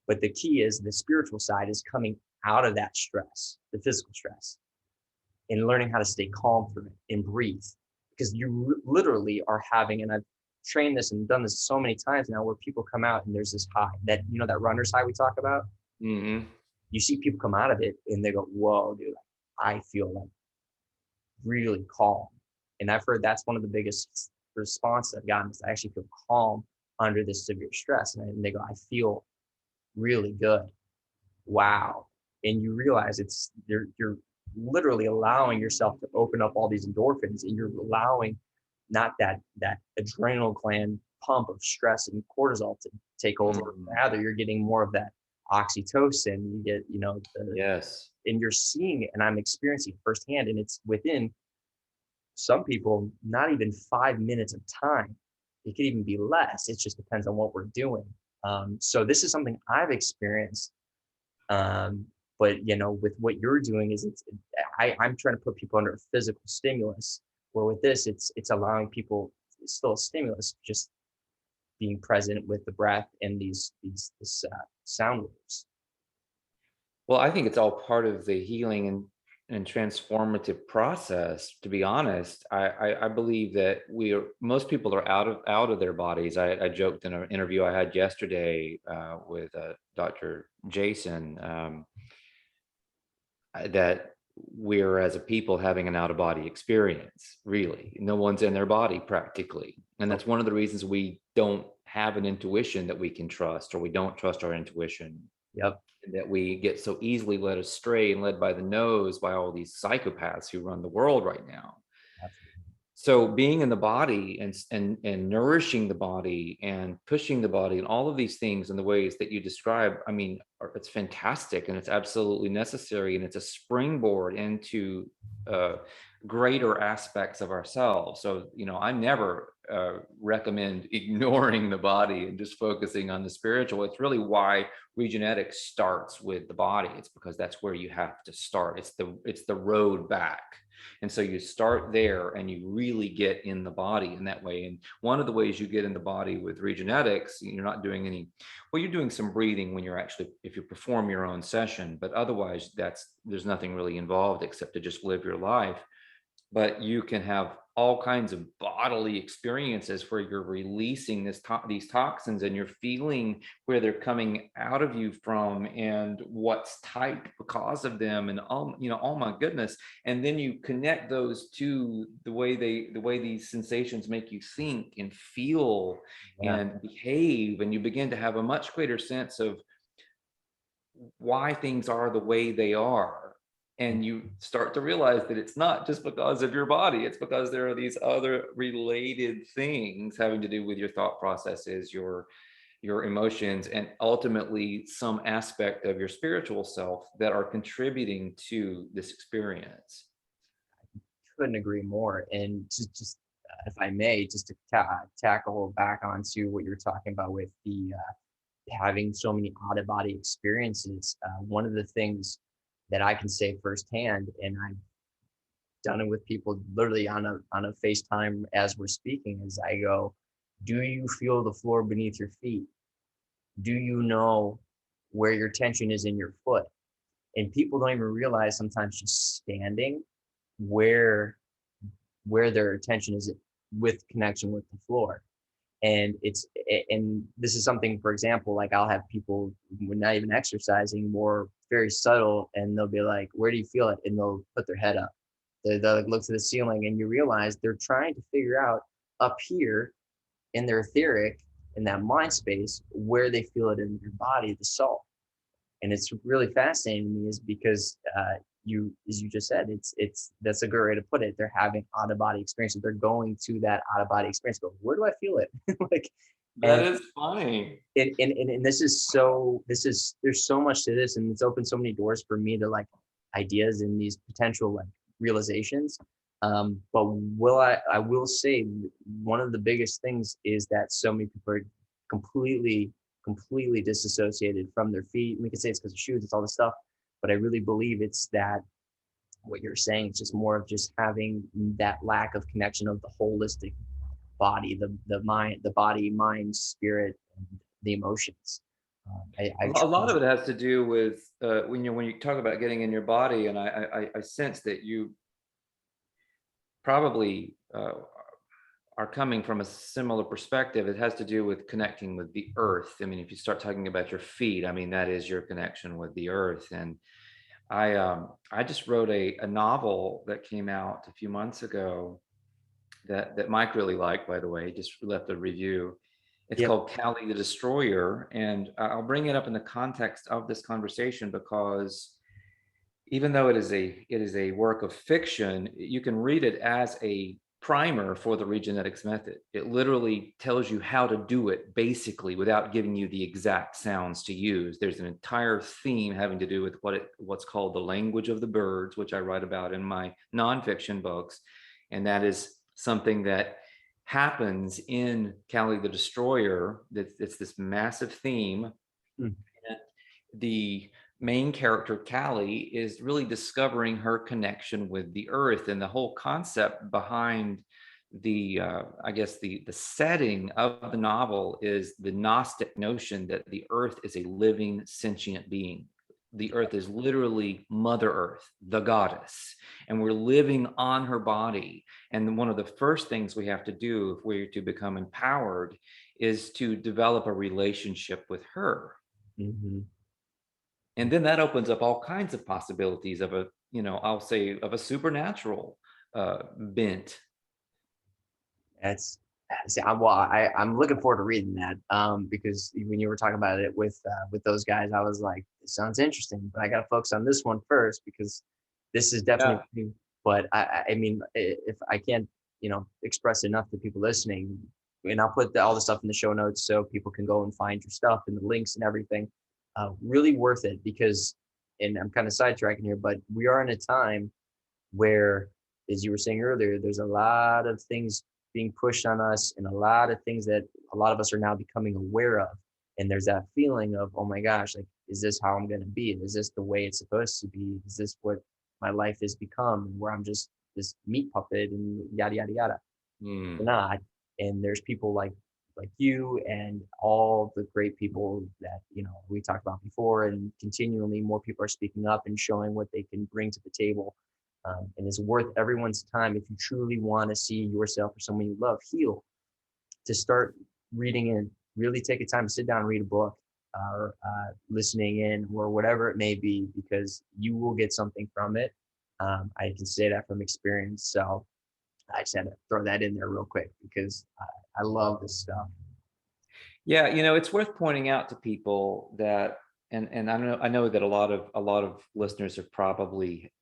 But the key is the spiritual side is coming out of that stress, the physical stress, and learning how to stay calm through it and breathe. Because you literally are having, and I've trained this and done this so many times now, where people come out and there's this high, that, that runner's high we talk about. You see people come out of it and they go, whoa, dude, I feel like really calm. And I've heard that's one of the biggest responses I've gotten, is I actually feel calm under this severe stress. And they go, I feel really good. Wow. And you realize you're literally allowing yourself to open up all these endorphins, and you're allowing not that adrenal gland pump of stress and cortisol to take over. Rather, you're getting more of that oxytocin. You get, Yes. And you're seeing it, and I'm experiencing it firsthand. And it's within some people, not even 5 minutes of time. It could even be less. It just depends on what we're doing. So this is something I've experienced. But with what you're doing is I'm trying to put people under a physical stimulus, where with this, it's allowing people, it's still a stimulus, just being present with the breath and this sound waves. Well, I think it's all part of the healing and transformative process. To be honest, I believe that most people are out of their bodies. I joked in an interview I had yesterday with Dr. Jason. that we're as a people having an out of body experience. Really, no one's in their body practically, and Nope. that's one of the reasons we don't have an intuition that we can trust, or we don't trust our intuition, Yep. and that we get so easily led astray and led by the nose by all these psychopaths who run the world right now. Absolutely. So being in the body and nourishing the body and pushing the body and all of these things in the ways that you describe, I mean, it's fantastic and it's absolutely necessary, and it's a springboard into uh, greater aspects of ourselves. So I never recommend ignoring the body and just focusing on the spiritual. It's really why Regenetics starts with the body. It's because that's where you have to start. It's the road back. And so you start there and you really get in the body in that way. And one of the ways you get in the body with Regenetics, you're not doing any, well, you're doing some breathing when you're actually, if you perform your own session, but otherwise there's nothing really involved except to just live your life. But you can have all kinds of bodily experiences where you're releasing these toxins, and you're feeling where they're coming out of you from and what's tight because of them, and oh my goodness. And then you connect those to the way these sensations make you think and feel Yeah. and behave, and you begin to have a much greater sense of why things are the way they are. And you start to realize that it's not just because of your body, it's because there are these other related things having to do with your thought processes, your emotions, and ultimately some aspect of your spiritual self that are contributing to this experience. Couldn't agree more. And just if I may, just to tackle back onto what you're talking about with the having so many out of body experiences. One of the things that I can say firsthand, and I've done it with people literally on a FaceTime as we're speaking, is I go, "Do you feel the floor beneath your feet? Do you know where your tension is in your foot?" And people don't even realize sometimes just standing where their attention is with connection with the floor. And this is something, for example, like I'll have people when not even exercising, more very subtle, and they'll be like, "Where do you feel it?" And they'll put their head up. They'll like look to the ceiling, and you realize they're trying to figure out up here in their etheric, in that mind space, where they feel it in their body, the soul. And it's really fascinating to me is because you, as you just said, it's that's a good way to put it. They're having out of body experiences. They're going to that out of body experience, but where do I feel it? Like, That and is funny. and this is so, this is, there's so much to this, and it's opened so many doors for me to like ideas and these potential like realizations. But I will say one of the biggest things is that so many people are completely disassociated from their feet. We can say it's because of shoes, it's all this stuff, but I really believe it's that what you're saying, it's just more of just having that lack of connection of the holistic body, the mind, the body, mind, spirit, and the emotions. A lot of it has to do with when you talk about getting in your body, and I sense that you probably are coming from a similar perspective. It has to do with connecting with the earth. I mean, if you start talking about your feet, I mean, that is your connection with the earth. And I just wrote a novel that came out a few months ago that Mike really liked, by the way. Just left a review. It's Yep. called Callie the Destroyer, and I'll bring it up in the context of this conversation because even though it is a work of fiction, you can read it as a primer for the Regenetics method. It literally tells you how to do it basically without giving you the exact sounds to use. There's an entire theme having to do with what's called the language of the birds, which I write about in my nonfiction books. And that is something that happens in Callie the Destroyer. It's this massive theme. Mm. And the main character, Callie, is really discovering her connection with the earth, and the whole concept behind I guess the setting of the novel is the Gnostic notion that the earth is a living sentient being. The earth is literally Mother Earth, the goddess, and we're living on her body. And one of the first things we have to do if we're to become empowered is to develop a relationship with her. Mm-hmm. And then that opens up all kinds of possibilities of a, I'll say of a supernatural bent. That's see, I'm looking forward to reading that, because when you were talking about it with those guys, I was like, it sounds interesting, but I got to focus on this one first because this is Yeah. definitely. But I mean, if I can't, express enough to people listening, and I'll put all the stuff in the show notes so people can go and find your stuff and the links and everything. Really worth it because, and I'm kind of sidetracking here, but we are in a time where, as you were saying earlier, there's a lot of things being pushed on us and a lot of things that a lot of us are now becoming aware of. And there's that feeling of, oh my gosh, like, is this how I'm going to be? Is this the way it's supposed to be? Is this what my life has become, where I'm just this meat puppet and yada, yada, yada? Mm. Not. And there's people like you and all the great people that we talked about before, and continually more people are speaking up and showing what they can bring to the table, and it's worth everyone's time if you truly want to see yourself or someone you love heal, to start reading and really take a time to sit down and read a book, or listening in, or whatever it may be, because you will get something from it. I can say that from experience. So I just had to throw that in there real quick because I love this stuff. Yeah, it's worth pointing out to people that, and I know that a lot of listeners have probably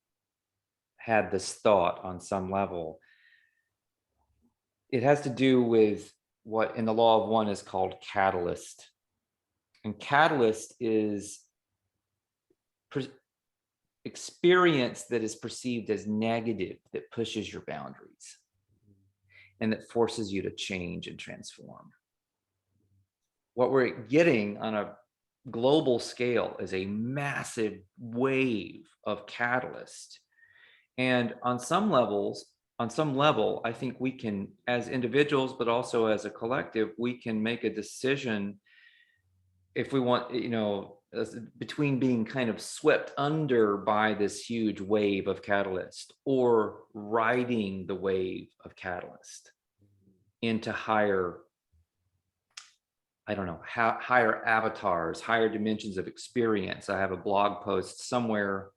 had this thought on some level. It has to do with what in the law of one is called catalyst. And catalyst is experience that is perceived as negative, that pushes your boundaries and that forces you to change and transform. What we're getting on a global scale is a massive wave of catalyst. And on some level, I think we can, as individuals, but also as a collective, we can make a decision if we want, between being kind of swept under by this huge wave of catalyst or riding the wave of catalyst into higher, I don't know, higher avatars, higher dimensions of experience. I have a blog post somewhere,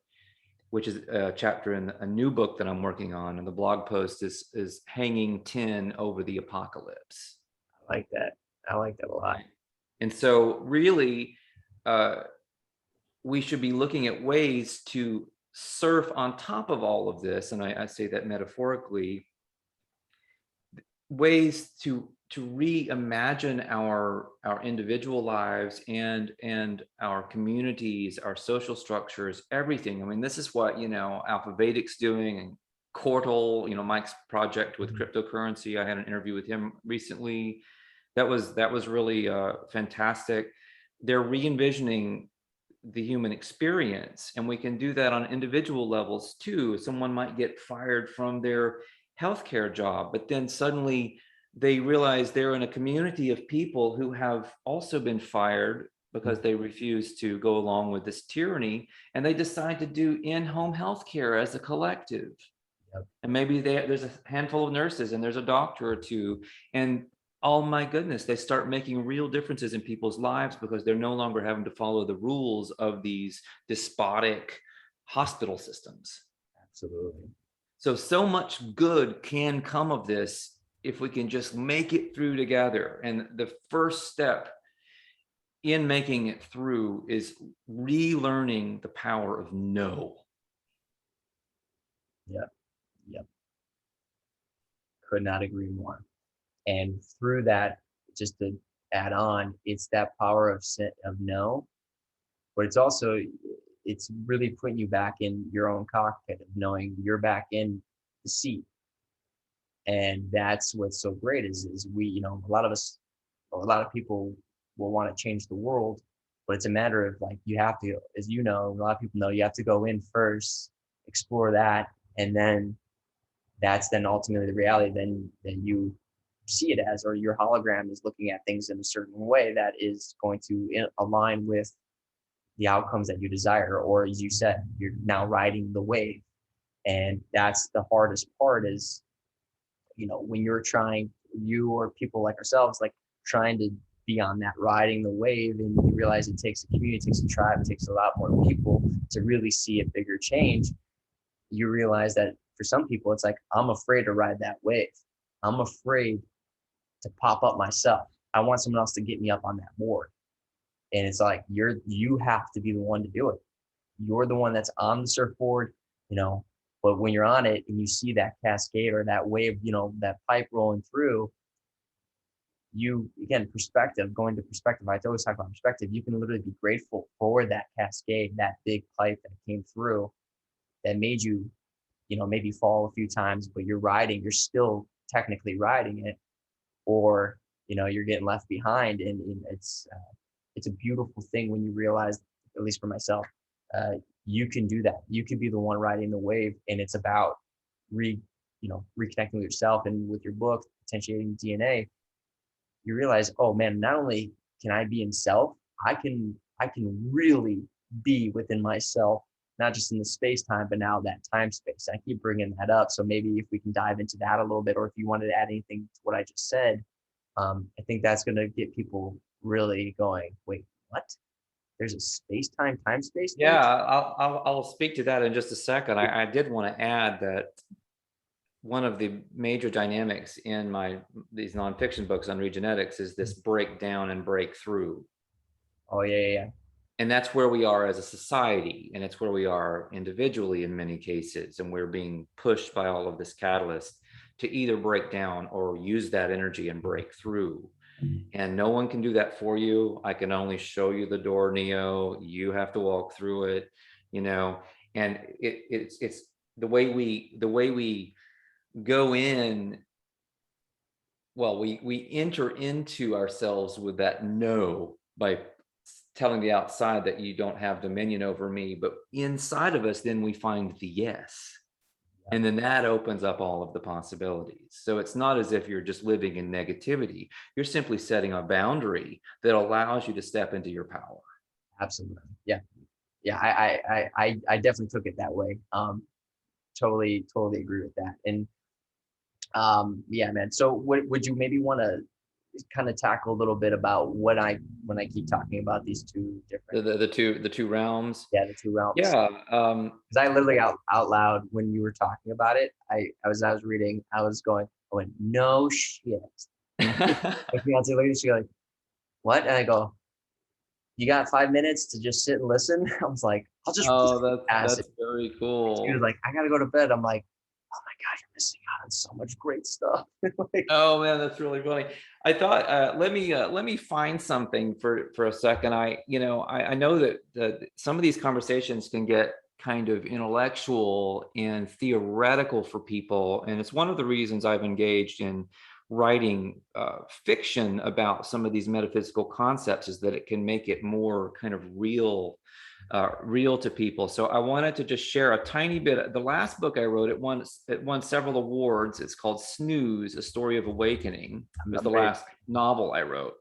which is a chapter in a new book that I'm working on. And the blog post is hanging 10 over the apocalypse. I like that. I like that a lot. And so really, we should be looking at ways to surf on top of all of this. And I say that metaphorically, ways to reimagine our individual lives and our communities, our social structures, everything. I mean, this is what Alpha Vedic's doing, and Cortal, Mike's project with cryptocurrency. I had an interview with him recently. That was really fantastic. They're re-envisioning the human experience, and we can do that on individual levels too. Someone might get fired from their healthcare job, but then suddenly they realize they're in a community of people who have also been fired because they refuse to go along with this tyranny, and they decide to do in-home healthcare as a collective. Yep. And maybe there's a handful of nurses and there's a doctor or two, and oh my goodness, they start making real differences in people's lives because they're no longer having to follow the rules of these despotic hospital systems. Absolutely. So much good can come of this if we can just make it through together. And the first step in making it through is relearning the power of no. Yep. Yep. Could not agree more. And through that, just to add on, it's that power of no, but it's really putting you back in your own cockpit of knowing you're back in the seat. And that's what's so great is we, a lot of us, or a lot of people will want to change the world, but it's a matter of, like, you have to, as you know, a lot of people know, you have to go in first, explore that, and then that's then ultimately the reality then you see it as, or your hologram is looking at things in a certain way that is going to align with the outcomes that you desire, or as you said, you're now riding the wave. And that's the hardest part is, when you're trying, you or people like ourselves, like trying to be on that riding the wave, and you realize it takes a community, it takes a tribe, it takes a lot more people to really see a bigger change. You realize that for some people, it's like, I'm afraid to ride that wave. I'm afraid to pop up myself. I want someone else to get me up on that board. And it's like, you have to be the one to do it. You're the one that's on the surfboard, you know, but when you're on it and you see that cascade or that wave, you know, that pipe rolling through, you, again, perspective, going to perspective. I always talk about perspective. You can literally be grateful for that cascade, that big pipe that came through that made you, you know, maybe fall a few times, but you're riding, you're still technically riding it, or, you know, you're getting left behind. And it's a beautiful thing when you realize, at least for myself, you can do that. You can be the one riding the wave, and it's about reconnecting with yourself. And with your book, Potentiating DNA, you realize, oh man, not only can I be in self, I can really be within myself, not just in the space time, but now that time space. I keep bringing that up. So maybe if we can dive into that a little bit, or if you wanted to add anything to what I just said, I think that's going to get people really going, wait, what? There's a space time, time space thing? Yeah, I'll speak to that in just a second. I did want to add that one of the major dynamics in these nonfiction books on regenetics is this breakdown and breakthrough. Oh, yeah. And that's where we are as a society, and it's where we are individually in many cases. And we're being pushed by all of this catalyst to either break down or use that energy and break through. And no one can do that for you. I can only show you the door, Neo. You have to walk through it, you know. And it's the way we go in. Well, we enter into ourselves with that no by telling the outside that you don't have dominion over me, but inside of us, then we find the yes. And then that opens up all of the possibilities. So it's not as if you're just living in negativity. You're simply setting a boundary that allows you to step into your power. Absolutely. Yeah. I definitely took it that way. Totally agree with that. And yeah, man. So would you maybe want to kind of tackle a little bit about when I keep talking about these two different, the two realms? yeah, the two realms? Yeah. Because I literally out loud, when you were talking about it, I was reading, I went, no shit. My fiance looked at me, she like, what? And I go, you got 5 minutes to just sit and listen? I was like, I'll just that's very cool. She was like, I gotta go to bed. I'm like, oh my God, you're missing out on so much great stuff. Like, oh man, that's really funny. I thought, let me find something for a second. I know that some of these conversations can get kind of intellectual and theoretical for people, and it's one of the reasons I've engaged in writing fiction about some of these metaphysical concepts, is that it can make it more kind of real to people. So I wanted to just share a tiny bit. The last book I wrote, it won several awards. It's called Snooze, A Story of Awakening. It was the last novel I wrote.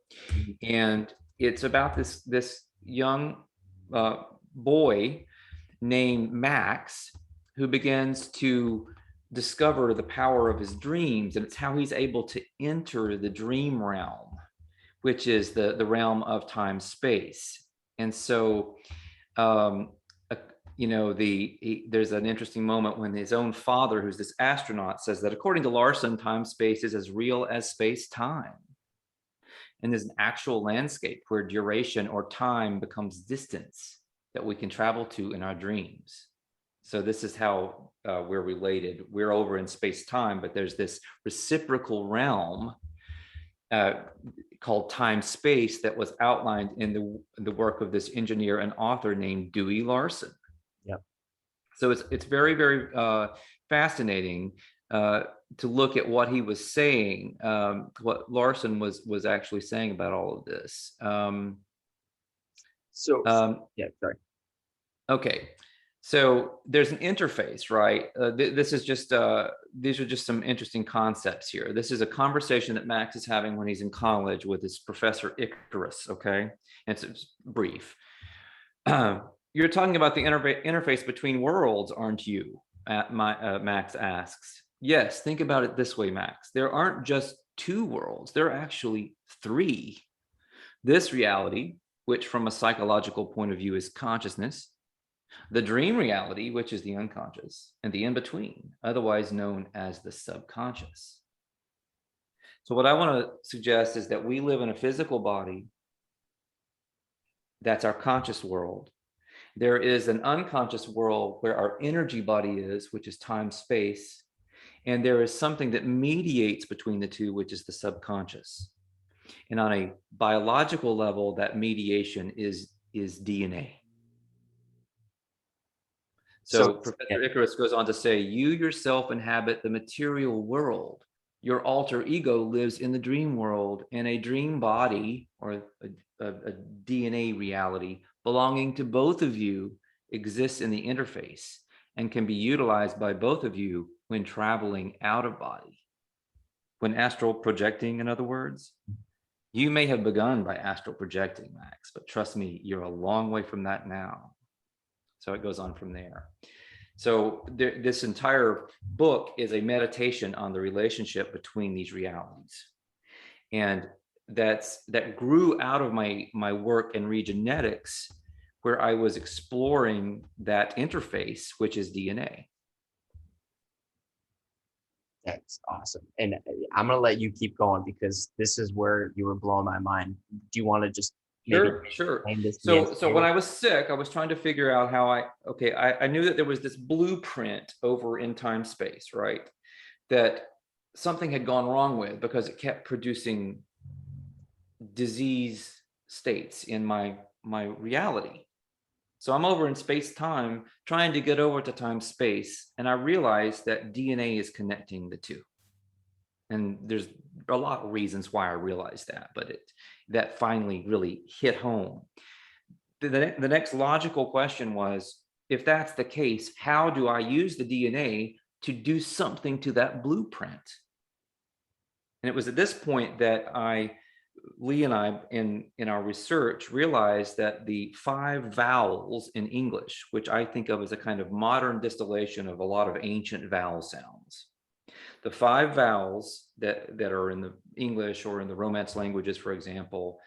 And it's about this young boy named Max, who begins to discover the power of his dreams. And it's how he's able to enter the dream realm, which is the realm of time space. And so there's an interesting moment when his own father, who's this astronaut, says that according to Larson, time space is as real as space time. And there's an actual landscape where duration or time becomes distance that we can travel to in our dreams. So this is how we're related. We're over in space time, but there's this reciprocal realm called time space that was outlined in the work of this engineer and author named Dewey Larson. Yep. So it's very, very fascinating to look at what he was saying, what Larson was actually saying about all of this. Yeah, sorry. Okay. So there's an interface, right? This is just these are just some interesting concepts here. This is a conversation that Max is having when he's in college with his professor Icarus. Okay, and it's brief. You're talking about the interface between worlds, aren't you? Max asks. Yes. Think about it this way, Max. There aren't just two worlds. There are actually three. This reality, which from a psychological point of view is consciousness, the dream reality, which is the unconscious, and the in-between, otherwise known as the subconscious. So what I want to suggest is that we live in a physical body. That's our conscious world. There is an unconscious world where our energy body is, which is time, space. And there is something that mediates between the two, which is the subconscious. And on a biological level, that mediation is DNA. So Professor Icarus goes on to say, you yourself inhabit the material world. Your alter ego lives in the dream world, and a dream body or a DNA reality belonging to both of you exists in the interface and can be utilized by both of you when traveling out of body. When astral projecting, in other words, you may have begun by astral projecting, Max, but trust me, you're a long way from that now. So it goes on from there. So this entire book is a meditation on the relationship between these realities. And that grew out of my work in Regenetics, where I was exploring that interface, which is DNA. That's awesome. And I'm going to let you keep going because this is where you were blowing my mind. Do you want to just Sure. So when I was sick, I was trying to figure out how I knew that there was this blueprint over in time space, right? That something had gone wrong with because it kept producing disease states in my reality. So I'm over in space time trying to get over to time space, and I realized that DNA is connecting the two. And there's a lot of reasons why I realized that, but that finally really hit home. The next logical question was, if that's the case, how do I use the DNA to do something to that blueprint? And it was at this point that Lee and I, in our research, realized that the 5 vowels in English, which I think of as a kind of modern distillation of a lot of ancient vowel sounds, the 5 vowels that are in the English or in the Romance languages, for example,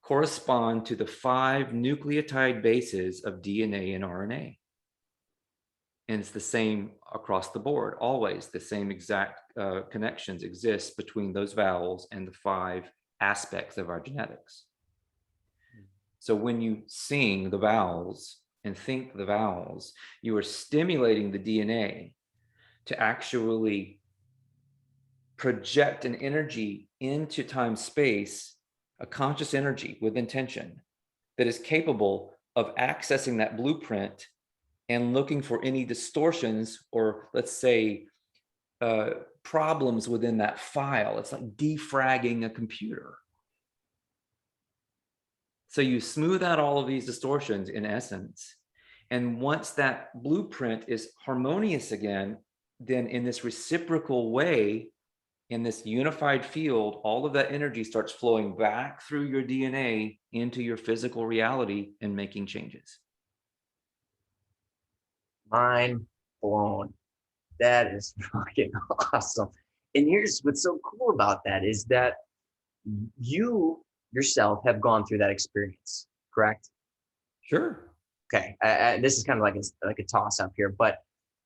correspond to the 5 nucleotide bases of DNA and RNA. And it's the same across the board, always the same exact connections exist between those vowels and the 5 aspects of our genetics. So when you sing the vowels and think the vowels, you are stimulating the DNA to actually project an energy into time space, a conscious energy with intention that is capable of accessing that blueprint and looking for any distortions or, let's say, problems within that file. It's like defragging a computer. So you smooth out all of these distortions in essence. And once that blueprint is harmonious again, then in this reciprocal way, in this unified field, all of that energy starts flowing back through your DNA into your physical reality and making changes. Mind blown. That is fucking awesome. And here's what's so cool about that is that you yourself have gone through that experience, correct? Sure. Okay. This is kind of like a toss up here, but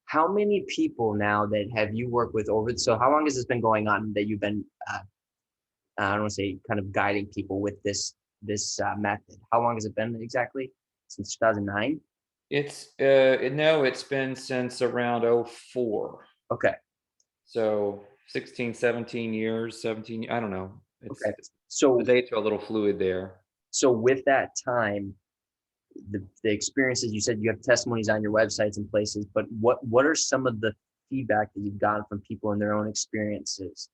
how many people now that have you worked with over? So how long has this been going on that you've been, I don't want to say kind of guiding people with this method? How long has it been exactly? Since 2009? It's been since around 2004. Okay. So 16, 17 years, 17, I don't know. Okay. So the dates are a little fluid there. So with that time, the experiences, you said you have testimonies on your websites and places, but what are some of the feedback that you've gotten from people in their own experiences?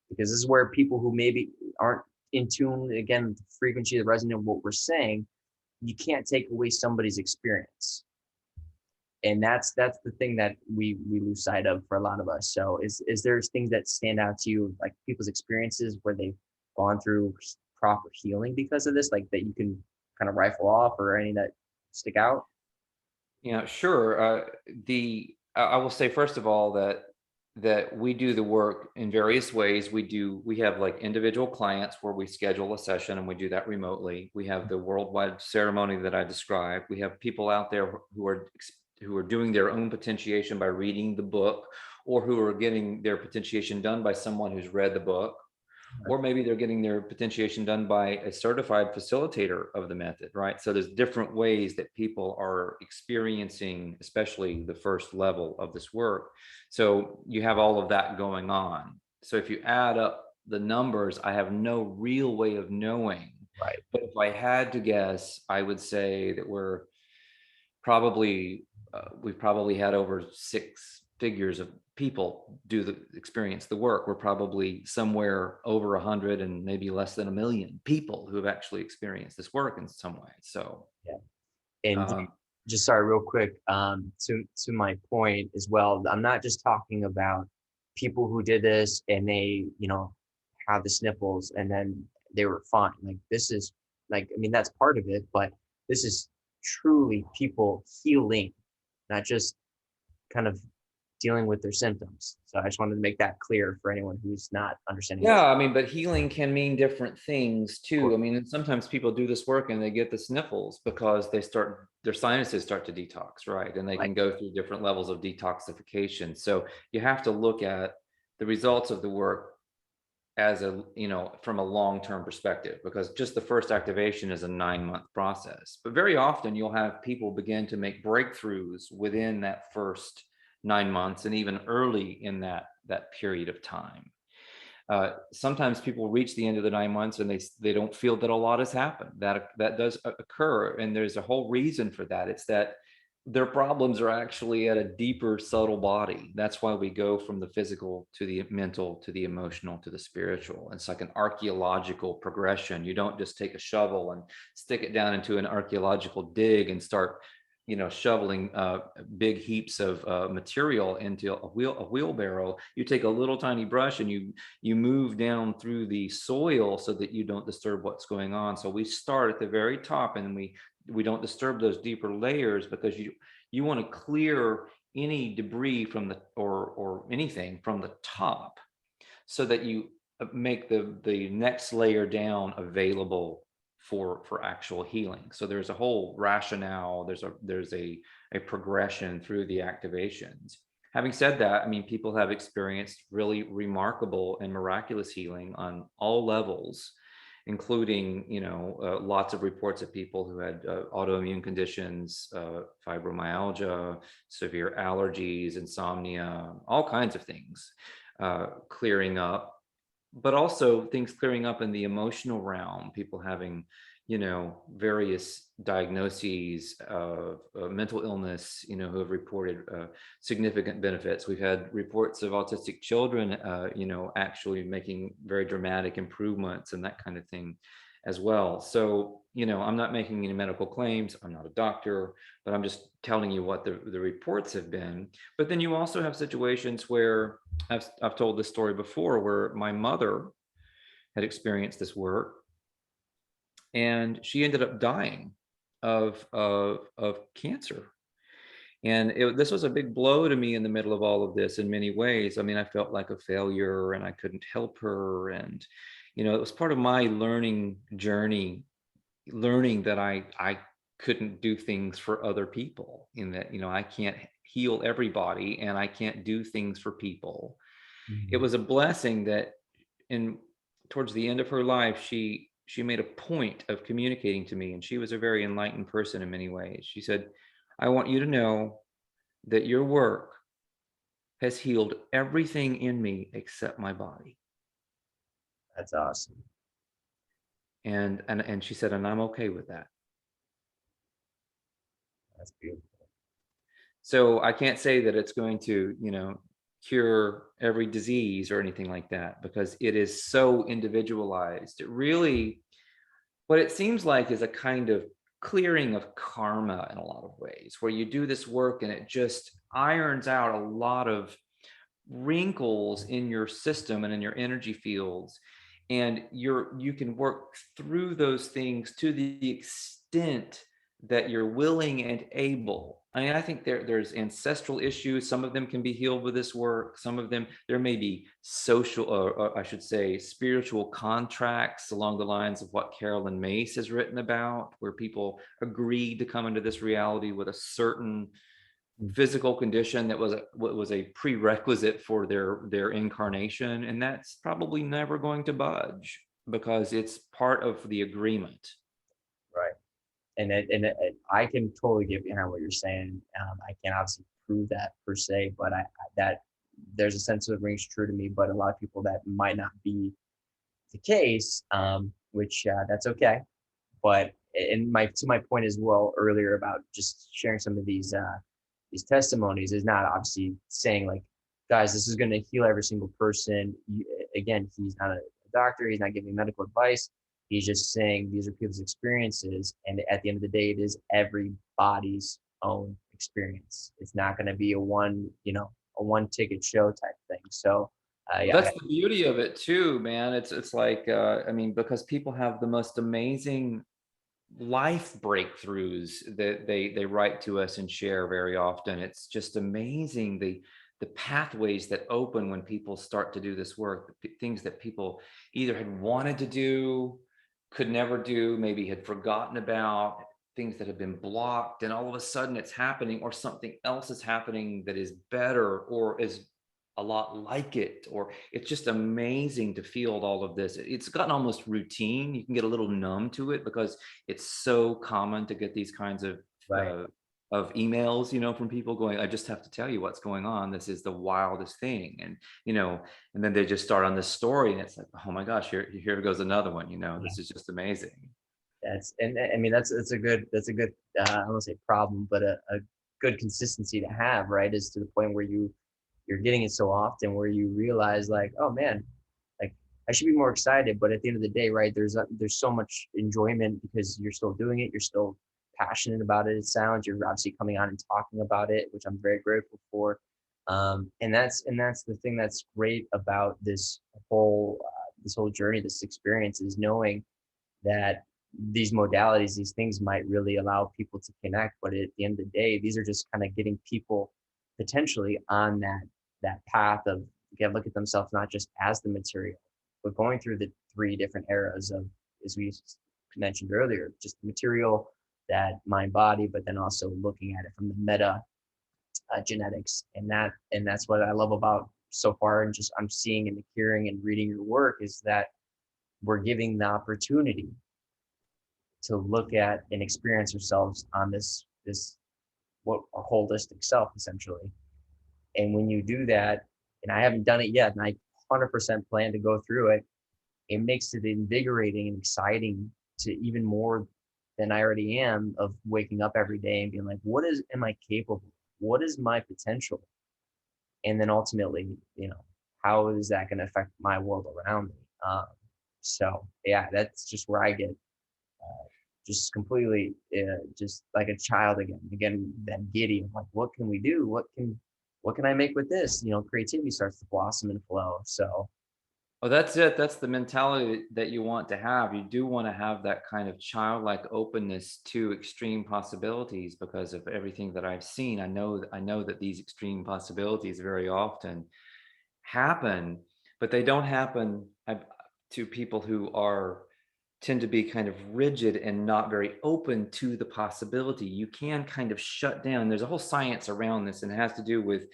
Because this is where people who maybe aren't in tune, again, the frequency, the resonance of what we're saying, you can't take away somebody's experience. And that's the thing that we lose sight of for a lot of us. So is there things that stand out to you, like people's experiences where they've gone through proper healing because of this, like that you can kind of rifle off, or any that stick out? Yeah, sure. I will say, first of all, that that we do the work in various ways. We have like individual clients where we schedule a session and we do that remotely. We have the worldwide ceremony that I described. We have people out there who are doing their own potentiation by reading the book, or who are getting their potentiation done by someone who's read the book, or maybe they're getting their potentiation done by a certified facilitator of the method, right? So there's different ways that people are experiencing, especially the first level of this work. So you have all of that going on. So if you add up the numbers, I have no real way of knowing. Right. But if I had to guess, I would say that probably we've probably had over six figures of people experience the work. We're probably somewhere over 100 and maybe less than 1 million people who have actually experienced this work in some way. So Yeah. And um, just sorry, real quick, to my point as well. I'm not just talking about people who did this and they, had the sniffles and then they were fine. Like this is like, I mean, that's part of it, but this is truly people healing, not just kind of dealing with their symptoms. So I just wanted to make that clear for anyone who's not understanding yeah, this. I mean, but healing can mean different things Of too. course. I mean, and sometimes people do this work and they get the sniffles because their sinuses start to detox, right? And they Right. can go through different levels of detoxification. So you have to look at the results of the work as from a long-term perspective, because just the first activation is a 9-month process. But very often you'll have people begin to make breakthroughs within that first 9 months and even early in that period of time. Sometimes people reach the end of the 9 months and they don't feel that a lot has happened. That does occur, and there's a whole reason for that. It's that their problems are actually at a deeper, subtle body. That's why we go from the physical to the mental to the emotional to the spiritual. It's like an archaeological progression. You don't just take a shovel and stick it down into an archaeological dig and start shoveling big heaps of material into a wheelbarrow. You take a little tiny brush and you move down through the soil so that you don't disturb what's going on. So we start at the very top, and we don't disturb those deeper layers, because you want to clear any debris from or anything from the top, so that you make the next layer down available for actual healing. So there's a whole rationale, there's a progression through the activations. Having said that, I mean, people have experienced really remarkable and miraculous healing on all levels, including lots of reports of people who had autoimmune conditions, fibromyalgia, severe allergies, insomnia, all kinds of things clearing up, but also things clearing up in the emotional realm, people having various diagnoses of mental illness, who have reported significant benefits. We've had reports of autistic children actually making very dramatic improvements and that kind of thing as well. So I'm not making any medical claims, I'm not a doctor, but I'm just telling you what the reports have been. But then you also have situations where I've told this story before, where my mother had experienced this work, and she ended up dying of cancer. And this was a big blow to me in the middle of all of this in many ways. I mean, I felt like a failure and I couldn't help her. And, it was part of my learning journey, learning that I couldn't do things for other people, in that, I can't heal everybody and I can't do things for people. It was a blessing that in towards the end of her life, she made a point of communicating to me, and she was a very enlightened person in many ways. She said, I want you to know that your work has healed everything in me except my body. That's awesome. And she said, and I'm okay with that. That's beautiful. So I can't say that it's going to, cure every disease or anything like that, because it is so individualized. It really, what it seems like is a kind of clearing of karma in a lot of ways, where you do this work and it just irons out a lot of wrinkles in your system and in your energy fields, and you can work through those things to the extent that you're willing and able. I mean, I think there's ancestral issues. Some of them can be healed with this work. Some of them, there may be social, or I should say, spiritual contracts along the lines of what Carolyn Mace has written about, where people agreed to come into this reality with a certain physical condition that was a prerequisite for their incarnation, and that's probably never going to budge because it's part of the agreement. Right. I can totally get behind what you're saying. I can't obviously prove that per se, but that there's a sense of it rings true to me. But a lot of people that might not be the case, which that's okay. But and my to my point as well earlier about just sharing some of these testimonies is not obviously saying like, guys, this is going to heal every single person. Again, he's not a doctor. He's not giving medical advice. He's just saying these are people's experiences. And at the end of the day, it is everybody's own experience. It's not going to be a one ticket show type thing. So, Well, yeah, that's the beauty of it too, man. It's like I mean, because people have the most amazing life breakthroughs that they write to us and share very often. It's just amazing the pathways that open when people start to do this work, things that people either had wanted to do, could never do, maybe had forgotten about, things that have been blocked, and all of a sudden it's happening, or something else is happening that is better or is a lot like it, or it's just amazing to feel all of this. It's gotten almost routine. You can get a little numb to it because it's so common to get these kinds right. uh, of emails, from people going, I just have to tell you what's going on. This is the wildest thing. And, and then they just start on this story and it's like, oh my gosh, here goes another one, this is just amazing. And I mean that's a good I don't want to say problem, but a good consistency to have, right? Is to the point where you're getting it so often where you realize like, oh man, like I should be more excited. But at the end of the day, right, there's so much enjoyment because you're still doing it, you're still passionate about it. It sounds you're obviously coming on and talking about it, which I'm very grateful for. And that's the thing that's great about this whole journey, this experience, is knowing that these modalities, these things might really allow people to connect. But at the end of the day, these are just kind of getting people potentially on that path of, again, look at themselves not just as the material, but going through the three different eras of, as we mentioned earlier, just the material, that mind body, but then also looking at it from the meta genetics. And that's what I love about so far, and just I'm seeing and hearing and reading your work, is that we're giving the opportunity to look at and experience ourselves on this what a holistic self essentially. And when you do that, and I haven't done it yet, and I 100% plan to go through it, it makes it invigorating and exciting to even more than I already am, of waking up every day and being like, am I capable? What is my potential? And then ultimately, how is that going to affect my world around me? So yeah, that's just where I get just completely just like a child again, that giddy of like, what can we do, what can I make with this? Creativity starts to blossom and flow. So Oh, that's it. That's the mentality that you want to have. You do want to have that kind of childlike openness to extreme possibilities because of everything that I've seen. I know that these extreme possibilities very often happen, but they don't happen to people who tend to be kind of rigid and not very open to the possibility. You can kind of shut down. There's a whole science around this, and it has to do with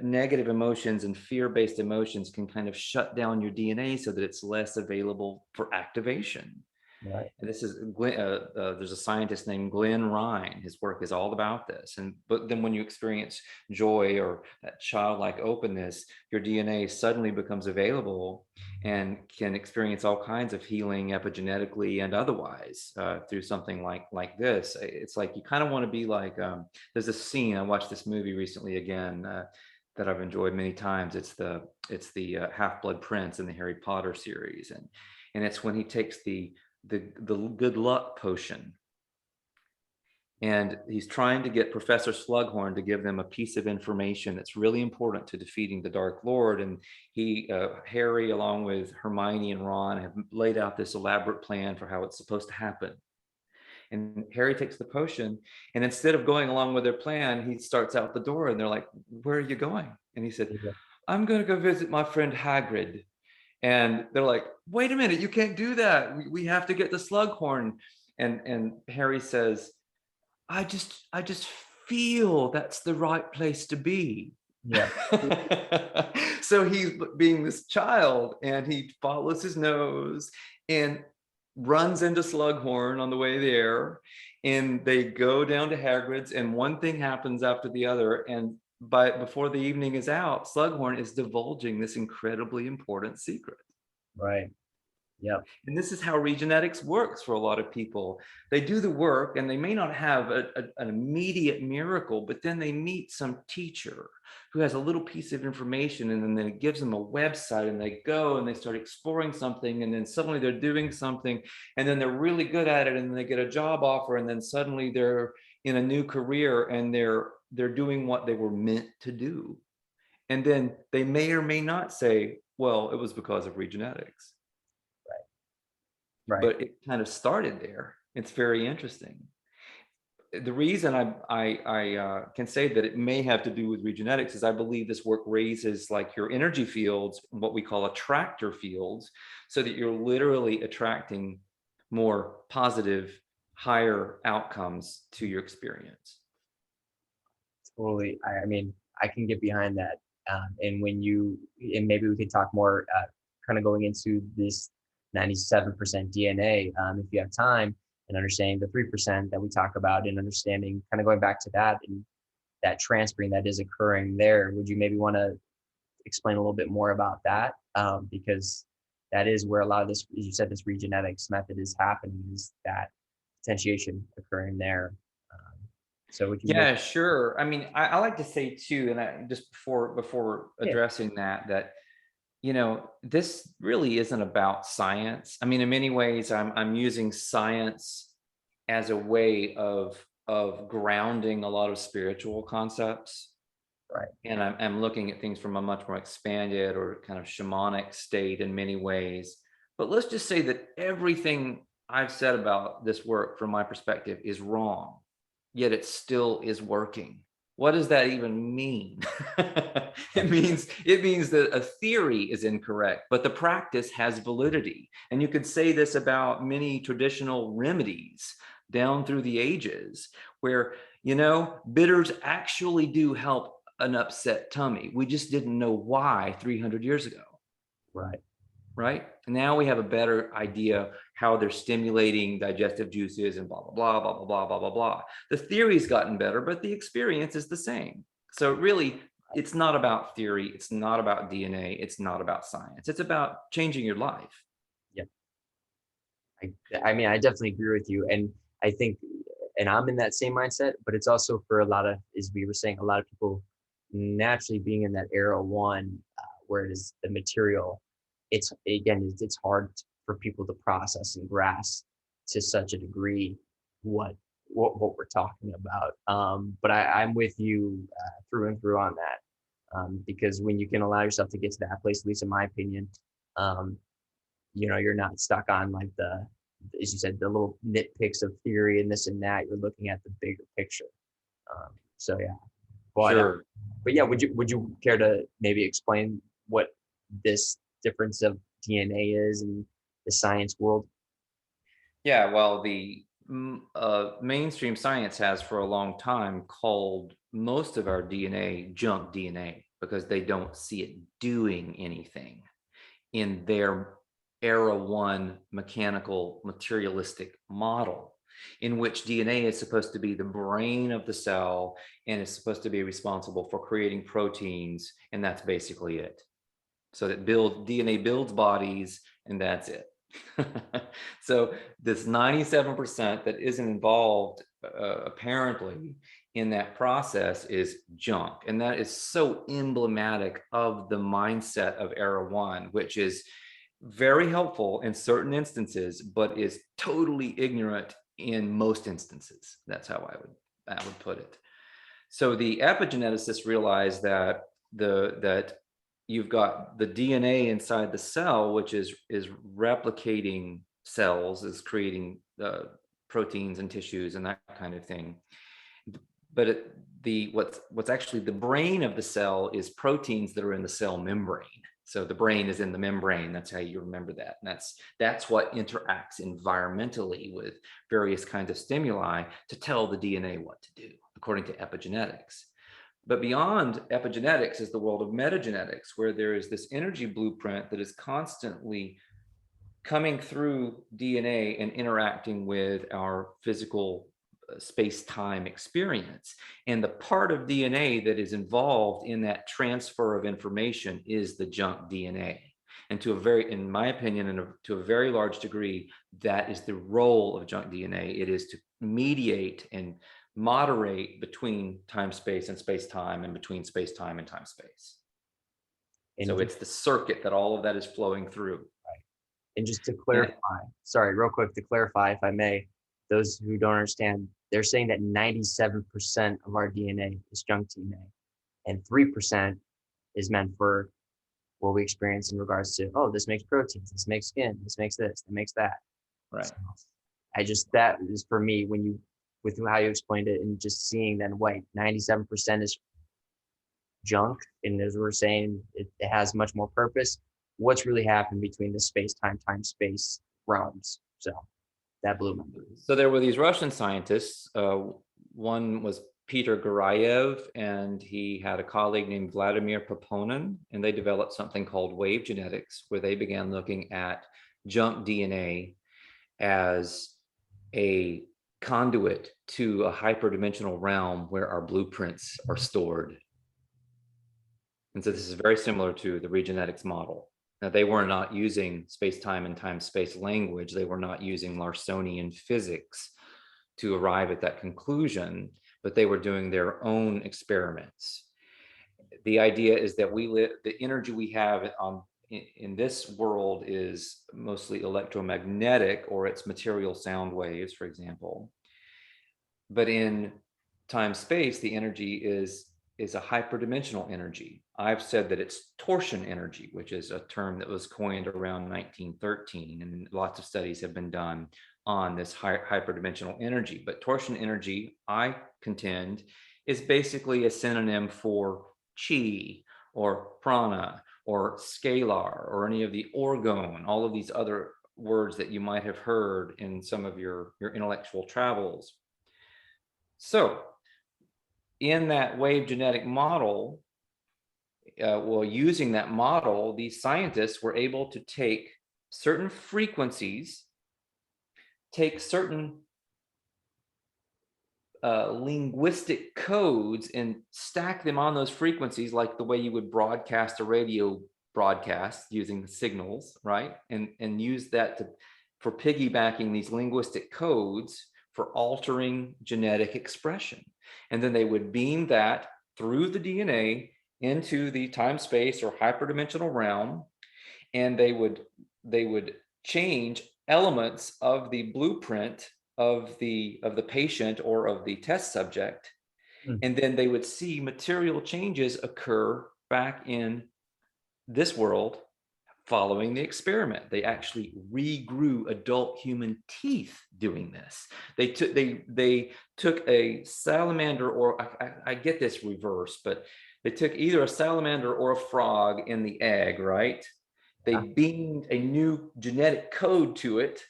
negative emotions and fear-based emotions can kind of shut down your DNA so that it's less available for activation. right. And this is there's a scientist named Glenn Ryan. His work is all about this. But then when you experience joy or that childlike openness, your DNA suddenly becomes available and can experience all kinds of healing epigenetically and otherwise through something like this. It's like you kind of want to be like there's a scene. I watched this movie recently again. That I've enjoyed many times. It's the Half-Blood Prince in the Harry Potter series, and it's when he takes the good luck potion, and he's trying to get Professor Slughorn to give them a piece of information that's really important to defeating the Dark Lord. And Harry, along with Hermione and Ron, have laid out this elaborate plan for how it's supposed to happen. And Harry takes the potion, and instead of going along with their plan, he starts out the door, and they're like, "Where are you going?" And he said, Yeah. "I'm going to go visit my friend Hagrid." And they're like, "Wait a minute, you can't do that. We have to get the Slughorn." And Harry says, I just feel that's the right place to be." Yeah. So he's being this child, and he follows his nose and runs into Slughorn on the way there, and they go down to Hagrid's, and one thing happens after the other, and before the evening is out, Slughorn is divulging this incredibly important secret. Right. Yep. And this is how Regenetics works for a lot of people. They do the work, and they may not have an immediate miracle, but then they meet some teacher who has a little piece of information, and then it gives them a website, and they go and they start exploring something, and then suddenly they're doing something, and then they're really good at it, and then they get a job offer, and then suddenly they're in a new career, and they're doing what they were meant to do. And then they may or may not say, well, it was because of Regenetics. Right. But it kind of started there. It's very interesting. The reason I can say that it may have to do with Regenetics is I believe this work raises like your energy fields, what we call attractor fields, so that you're literally attracting more positive, higher outcomes to your experience. Totally. I mean, I can get behind that. And when you, and maybe we could talk more, kind of going into this 97% DNA, if you have time, and understanding the 3% that we talk about, and understanding, kind of going back to that, and that transferring that is occurring there. Would you maybe want to explain a little bit more about that? Because that is where a lot of this, as you said, this Regenetics method is happening, is that potentiation occurring there. So would you? Yeah, sure. I mean, I like to say too, and I just before Yeah. addressing that this really isn't about science. I mean, in many ways, I'm using science as a way of grounding a lot of spiritual concepts. Right. And I'm looking at things from a much more expanded or kind of shamanic state in many ways. But let's just say that everything I've said about this work from my perspective is wrong, yet it still is working. What does that even mean? It means that a theory is incorrect, but the practice has validity. And you could say this about many traditional remedies down through the ages, where bitters actually do help an upset tummy. We just didn't know why 300 years ago. Right. Right. Now we have a better idea how they're stimulating digestive juices and blah, blah, blah, blah, blah, blah, blah, blah. The theory's gotten better, but the experience is the same. So really, it's not about theory. It's not about DNA. It's not about science. It's about changing your life. Yeah. I mean, I definitely agree with you. And I think, and I'm in that same mindset, but it's also for a lot of, as we were saying, a lot of people naturally being in that era one, where it is the material, it's hard for people to process and grasp to such a degree what we're talking about. But I'm with you through and through on that, because when you can allow yourself to get to that place, at least in my opinion, you're not stuck on like as you said, the little nitpicks of theory and this and that. You're looking at the bigger picture. So yeah. Sure. But yeah, would you care to maybe explain what this difference of DNA is in the science world? Yeah, well, the mainstream science has for a long time called most of our DNA junk DNA because they don't see it doing anything in their era one mechanical materialistic model, in which DNA is supposed to be the brain of the cell and is supposed to be responsible for creating proteins, and that's basically it. So that DNA builds bodies, and that's it. So this 97% that isn't involved apparently in that process is junk, and that is so emblematic of the mindset of era one, which is very helpful in certain instances, but is totally ignorant in most instances. That's how I would put it. So the epigeneticists realized that that you've got the DNA inside the cell, which is replicating cells, is creating proteins and tissues and that kind of thing. But what's actually the brain of the cell is proteins that are in the cell membrane. So the brain is in the membrane. That's how you remember that. And that's what interacts environmentally with various kinds of stimuli to tell the DNA what to do, according to epigenetics. But beyond epigenetics is the world of metagenetics, where there is this energy blueprint that is constantly coming through DNA and interacting with our physical space-time experience. And the part of DNA that is involved in that transfer of information is the junk DNA. And to a very, in my opinion, and to a very large degree, that is the role of junk DNA. It is to mediate and moderate between time-space and space-time, and between space-time and time-space. So it's the circuit that all of that is flowing through. Right. And just to clarify, sorry, real quick, to clarify, if I may, those who don't understand, they're saying that 97% of our DNA is junk DNA, and 3% is meant for what we experience in regards to, oh, this makes proteins, this makes skin, this makes this, that makes that. Right. So that is for me, when you, with how you explained it, and just seeing that, wait, 97% is junk, and as we're saying, it has much more purpose. What's really happened between the time-space realms? So that blew my mind. So there were these Russian scientists. One was Peter Gurayev, and he had a colleague named Vladimir Poponin, and they developed something called wave genetics, where they began looking at junk DNA as a conduit to a hyperdimensional realm where our blueprints are stored. And so this is very similar to the Regenetics model. Now, they were not using space-time and time-space language. They were not using Larsonian physics to arrive at that conclusion, but they were doing their own experiments. The idea is that the energy we have in this world is mostly electromagnetic, or it's material sound waves, for example. But in time-space, the energy is a hyperdimensional energy. I've said that it's torsion energy, which is a term that was coined around 1913, and lots of studies have been done on this hyperdimensional energy. But torsion energy, I contend, is basically a synonym for chi, or prana, or scalar, or any of the orgone, all of these other words that you might have heard in some of your intellectual travels. So in that wave genetic model, using that model, these scientists were able to take certain frequencies, take certain linguistic codes, and stack them on those frequencies, like the way you would broadcast a radio broadcast using signals, right? And use that for piggybacking these linguistic codes for altering genetic expression. And then they would beam that through the DNA into the time-space or hyperdimensional realm, and they would change elements of the blueprint of the patient or of the test subject, and then they would see material changes occur back in this world following the experiment. They actually regrew adult human teeth doing this. They took a salamander, or I get this reverse, but they took either a salamander or a frog in the egg, right? They beamed a new genetic code to it,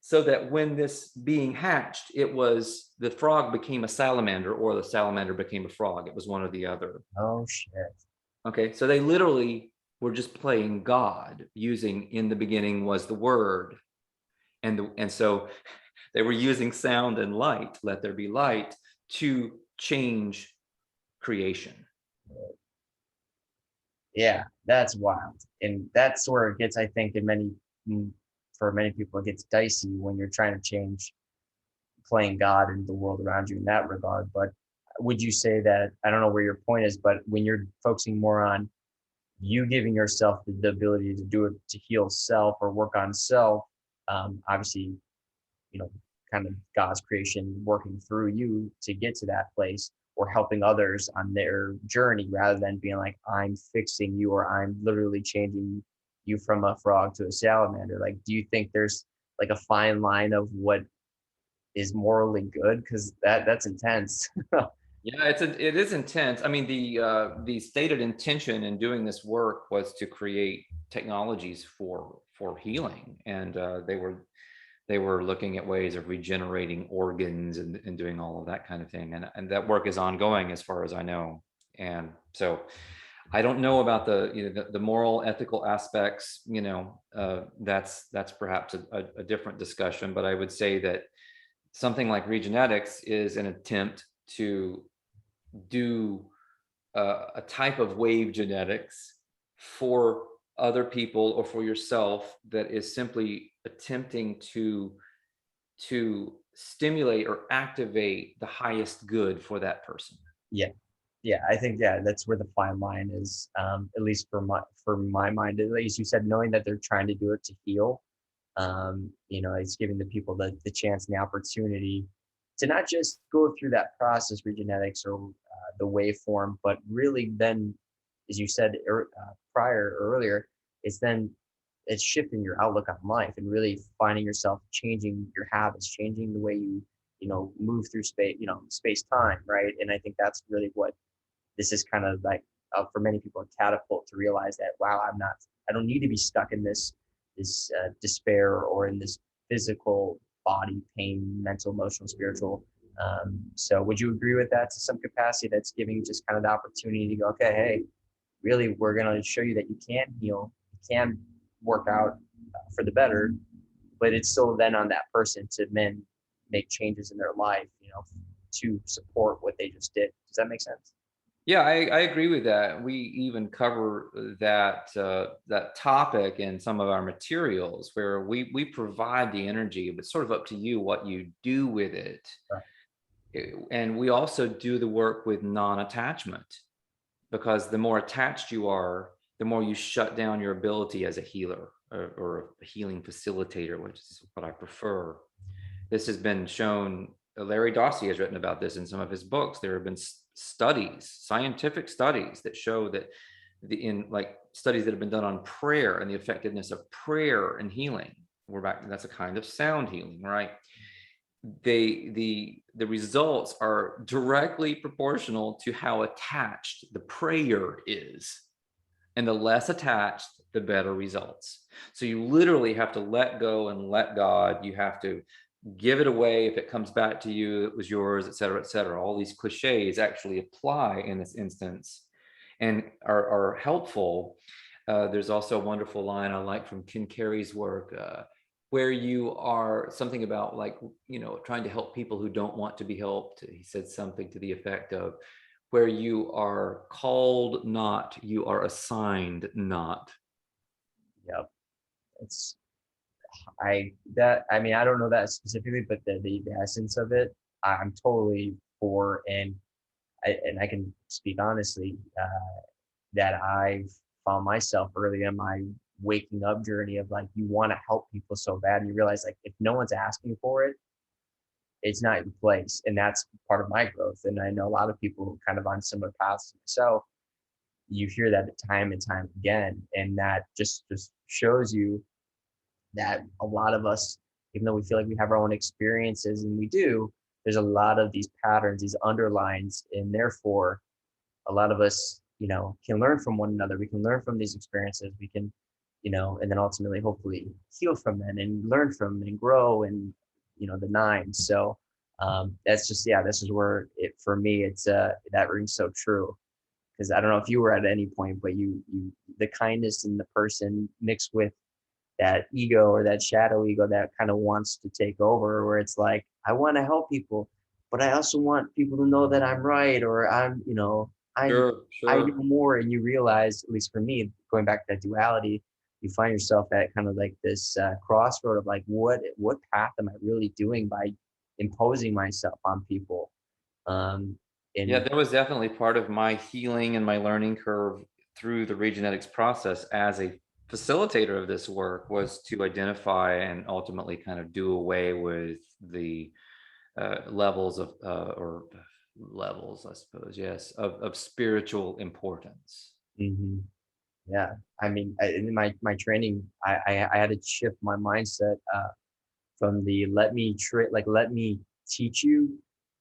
so that when this being hatched, the frog became a salamander, or the salamander became a frog. It was one or the other. Oh shit. Okay, so they literally were just playing God, using in the beginning was the word. And so they were using sound and light, let there be light, to change creation. Yeah, that's wild. And that's where it gets, I think, for many people, it gets dicey when you're trying to change playing God in the world around you in that regard. But would you say that, I don't know where your point is, but when you're focusing more on you giving yourself the ability to do it, to heal self or work on self, obviously, kind of God's creation working through you to get to that place, or helping others on their journey, rather than being like, I'm fixing you, or I'm literally changing you from a frog to a salamander. Like, do you think there's like a fine line of what is morally good? Because that's intense. Yeah, it is intense. I mean, the stated intention in doing this work was to create technologies for healing, and they were looking at ways of regenerating organs and doing all of that kind of thing, and that work is ongoing as far as I know. And so I don't know about the moral ethical aspects. That's perhaps a different discussion, but I would say that something like Regenetics is an attempt to do a type of wave genetics for other people or for yourself that is simply attempting to stimulate or activate the highest good for that person. Yeah. Yeah, I think that's where the fine line is. At least for my mind, at least you said knowing that they're trying to do it to heal. It's giving the people the chance and the opportunity to not just go through that process, Regenetics or the waveform, but really then, as you said earlier, it's then it's shifting your outlook on life and really finding yourself changing your habits, changing the way you move through space time, right? And I think that's really what this is kind of like for many people a catapult to realize that, wow, I don't need to be stuck in this despair or in this physical body pain, mental, emotional, spiritual. So would you agree with that to some capacity? That's giving just kind of the opportunity to go, okay, hey, really, we're going to show you that you can heal, you can work out for the better, but it's still then on that person to then make changes in their life, to support what they just did. Does that make sense? Yeah, I agree with that. We even cover that topic in some of our materials where we provide the energy, but it's sort of up to you what you do with it. Right. And we also do the work with non-attachment, because the more attached you are, the more you shut down your ability as a healer or a healing facilitator, which is what I prefer. This has been shown. Larry Dossey has written about this in some of his books. There have been studies, scientific studies that show that in like studies that have been done on prayer and the effectiveness of prayer and healing. We're back. That's a kind of sound healing, right? The results are directly proportional to how attached the prayer is, and the less attached, the better results. So you literally have to let go and let God. You have to give it away. If it comes back to you, it was yours, et cetera, et cetera. All these cliches actually apply in this instance and are helpful. There's also a wonderful line I like from Ken Carey's work, where you are something about like, trying to help people who don't want to be helped. He said something to the effect of, where you are called not, you are assigned not. Yep. It's I don't know that specifically, but the essence of it, I'm totally for, and I can speak honestly that I've found myself early in my waking up journey of like, you want to help people so bad, and you realize like if no one's asking for it, it's not your place, and that's part of my growth. And I know a lot of people kind of on similar paths to myself. You hear that time and time again, and that just shows you that a lot of us, even though we feel like we have our own experiences, and we do, there's a lot of these patterns, these underlines, and therefore a lot of us, can learn from one another. We can learn from these experiences. We can, and then ultimately, hopefully, heal from them and learn from them and grow, and the nine. So that's just, yeah, this is where it for me. It's that rings so true, because I don't know if you were at any point, but you the kindness in the person mixed with that ego or that shadow ego that kind of wants to take over, where it's like, I want to help people, but I also want people to know that I'm right, or I'm Sure, I know sure. more. And you realize, at least for me, going back to that duality, you find yourself at kind of like this crossroad of like, what path am I really doing by imposing myself on people? Um, Yeah, and there was definitely part of my healing and my learning curve through the Regenetics process as a facilitator of this work was to identify and ultimately kind of do away with the levels of or levels, I suppose, yes, of spiritual importance. mhm. Yeah, I mean, in my training, I had to shift my mindset. from the let me teach you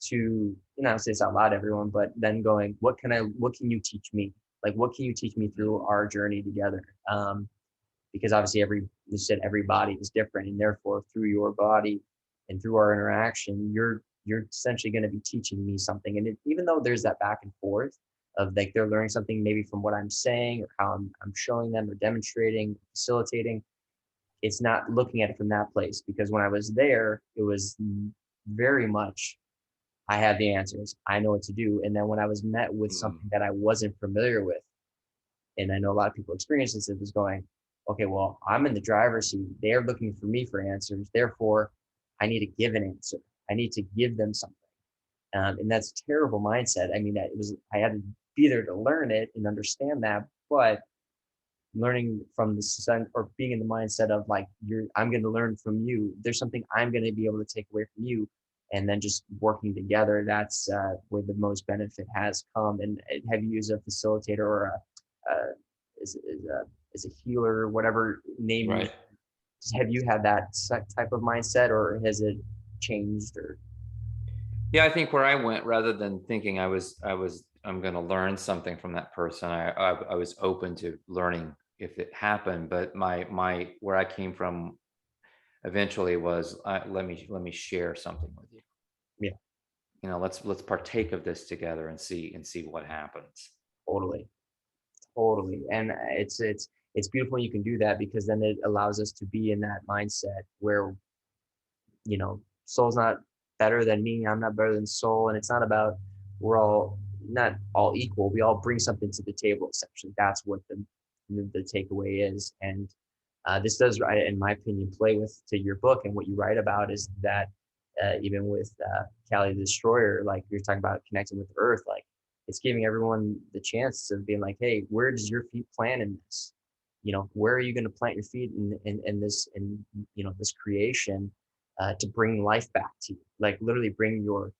to, I say this out loud, everyone, but then going, what can you teach me? Like, what can you teach me through our journey together? Because obviously you said every body is different, and therefore through your body and through our interaction, you're essentially going to be teaching me something. And even though there's that back and forth of like they're learning something maybe from what I'm saying or how I'm showing them or demonstrating, facilitating, it's not looking at it from that place, because when I was there, it was very much, I have the answers, I know what to do. And then when I was met with Mm. something that I wasn't familiar with, and I know a lot of people experience this, it was going, okay, well, I'm in the driver's seat. They're looking for me for answers. Therefore, I need to give an answer. I need to give them something. And that's a terrible mindset. I mean, I had to be there to learn it and understand that, but learning from the sun, or being in the mindset of like, I'm going to learn from you. There's something I'm going to be able to take away from you. And then just working together, that's where the most benefit has come. And have you used a facilitator or is a healer, whatever name you, Right. have you had that type of mindset, or has it changed? Or Yeah, I think where I went, rather than thinking I'm going to learn something from that person, I was open to learning if it happened. But my where I came from eventually was, let me share something with you. yeah, Let's partake of this together and see what happens. totally, totally. And it's beautiful when you can do that, because then it allows us to be in that mindset where, soul's not better than me, I'm not better than soul. And it's not about, we're all not all equal, we all bring something to the table. Essentially, that's what the takeaway is. And this does, in my opinion, play with to your book. And what you write about is that even with Cali the Destroyer, like you're talking about connecting with Earth, like it's giving everyone the chance of being like, hey, where does your feet plant in this? Where are you going to plant your feet in this, in this creation, to bring life back to you, like literally bring your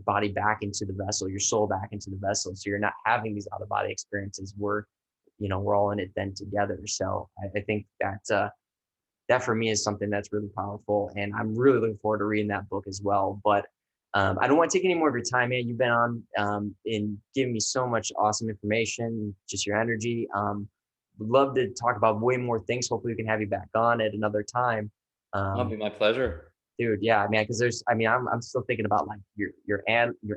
body back into the vessel, your soul back into the vessel, so you're not having these out of body experiences. We're all in it then together. So I think that for me is something that's really powerful, and I'm really looking forward to reading that book as well. But I don't want to take any more of your time, man. You've been on and giving me so much awesome information, just your energy. Would love to talk about way more things. Hopefully, we can have you back on at another time. It'll Um, be my pleasure. Dude, yeah, man, because I'm still thinking about like your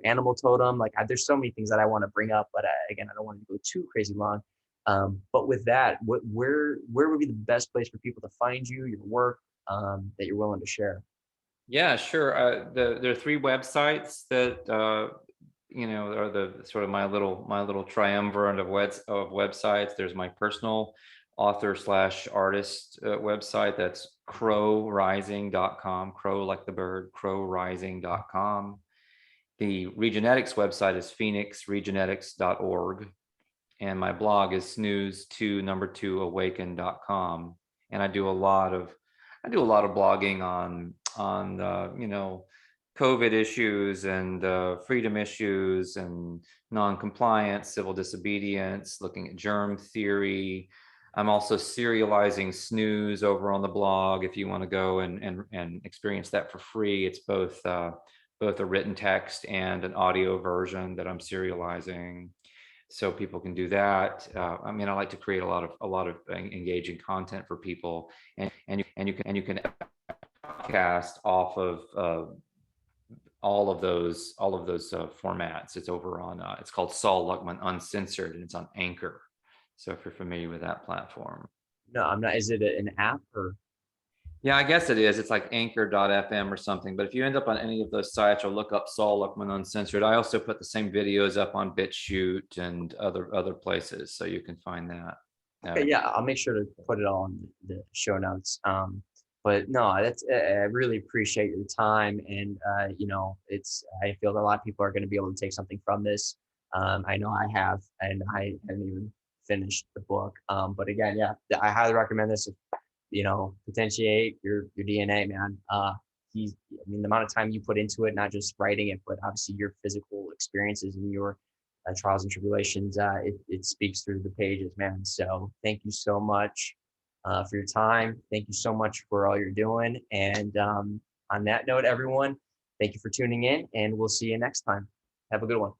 animal totem. Like, there's so many things that I want to bring up, but again, I don't want to go too crazy long. But with that, where would be the best place for people to find you, your work, that you're willing to share? Yeah, sure. There are three websites that are the sort of my little triumvirate of websites. There's my personal author slash artist website. That's crowrising.com. Crow like the bird. Crowrising.com. The Regenetics website is phoenixregenetics.org, and my blog is snooze2awaken.com. And I do a lot of blogging on COVID issues and freedom issues and non-compliance, civil disobedience, looking at germ theory. I'm also serializing snooze over on the blog if you want to go and experience that for free. It's both a written text and an audio version that I'm serializing, so people can do that. I like to create a lot of engaging content for people, and you can cast off of all of those formats. It's over on it's called Saul Luckman Uncensored, and it's on Anchor. So if you're familiar with that platform. No, I'm not. Is it an app or? Yeah, I guess it is. It's like anchor.fm or something. But if you end up on any of those sites or look up Saul Luckman Uncensored, I also put the same videos up on BitChute and other places, so you can find that. Okay, yeah, I'll make sure to put it all in the show notes. But no, I really appreciate your time, and I feel that a lot of people are going to be able to take something from this. I know I have, and I haven't even finished the book. But again, yeah, I highly recommend this. Potentiate your DNA, man. The amount of time you put into it, not just writing it, but obviously your physical experiences and your trials and tribulations, it speaks through the pages, man. So thank you so much. for your time. Thank you so much for all you're doing. And on that note, everyone, thank you for tuning in, and we'll see you next time. Have a good one.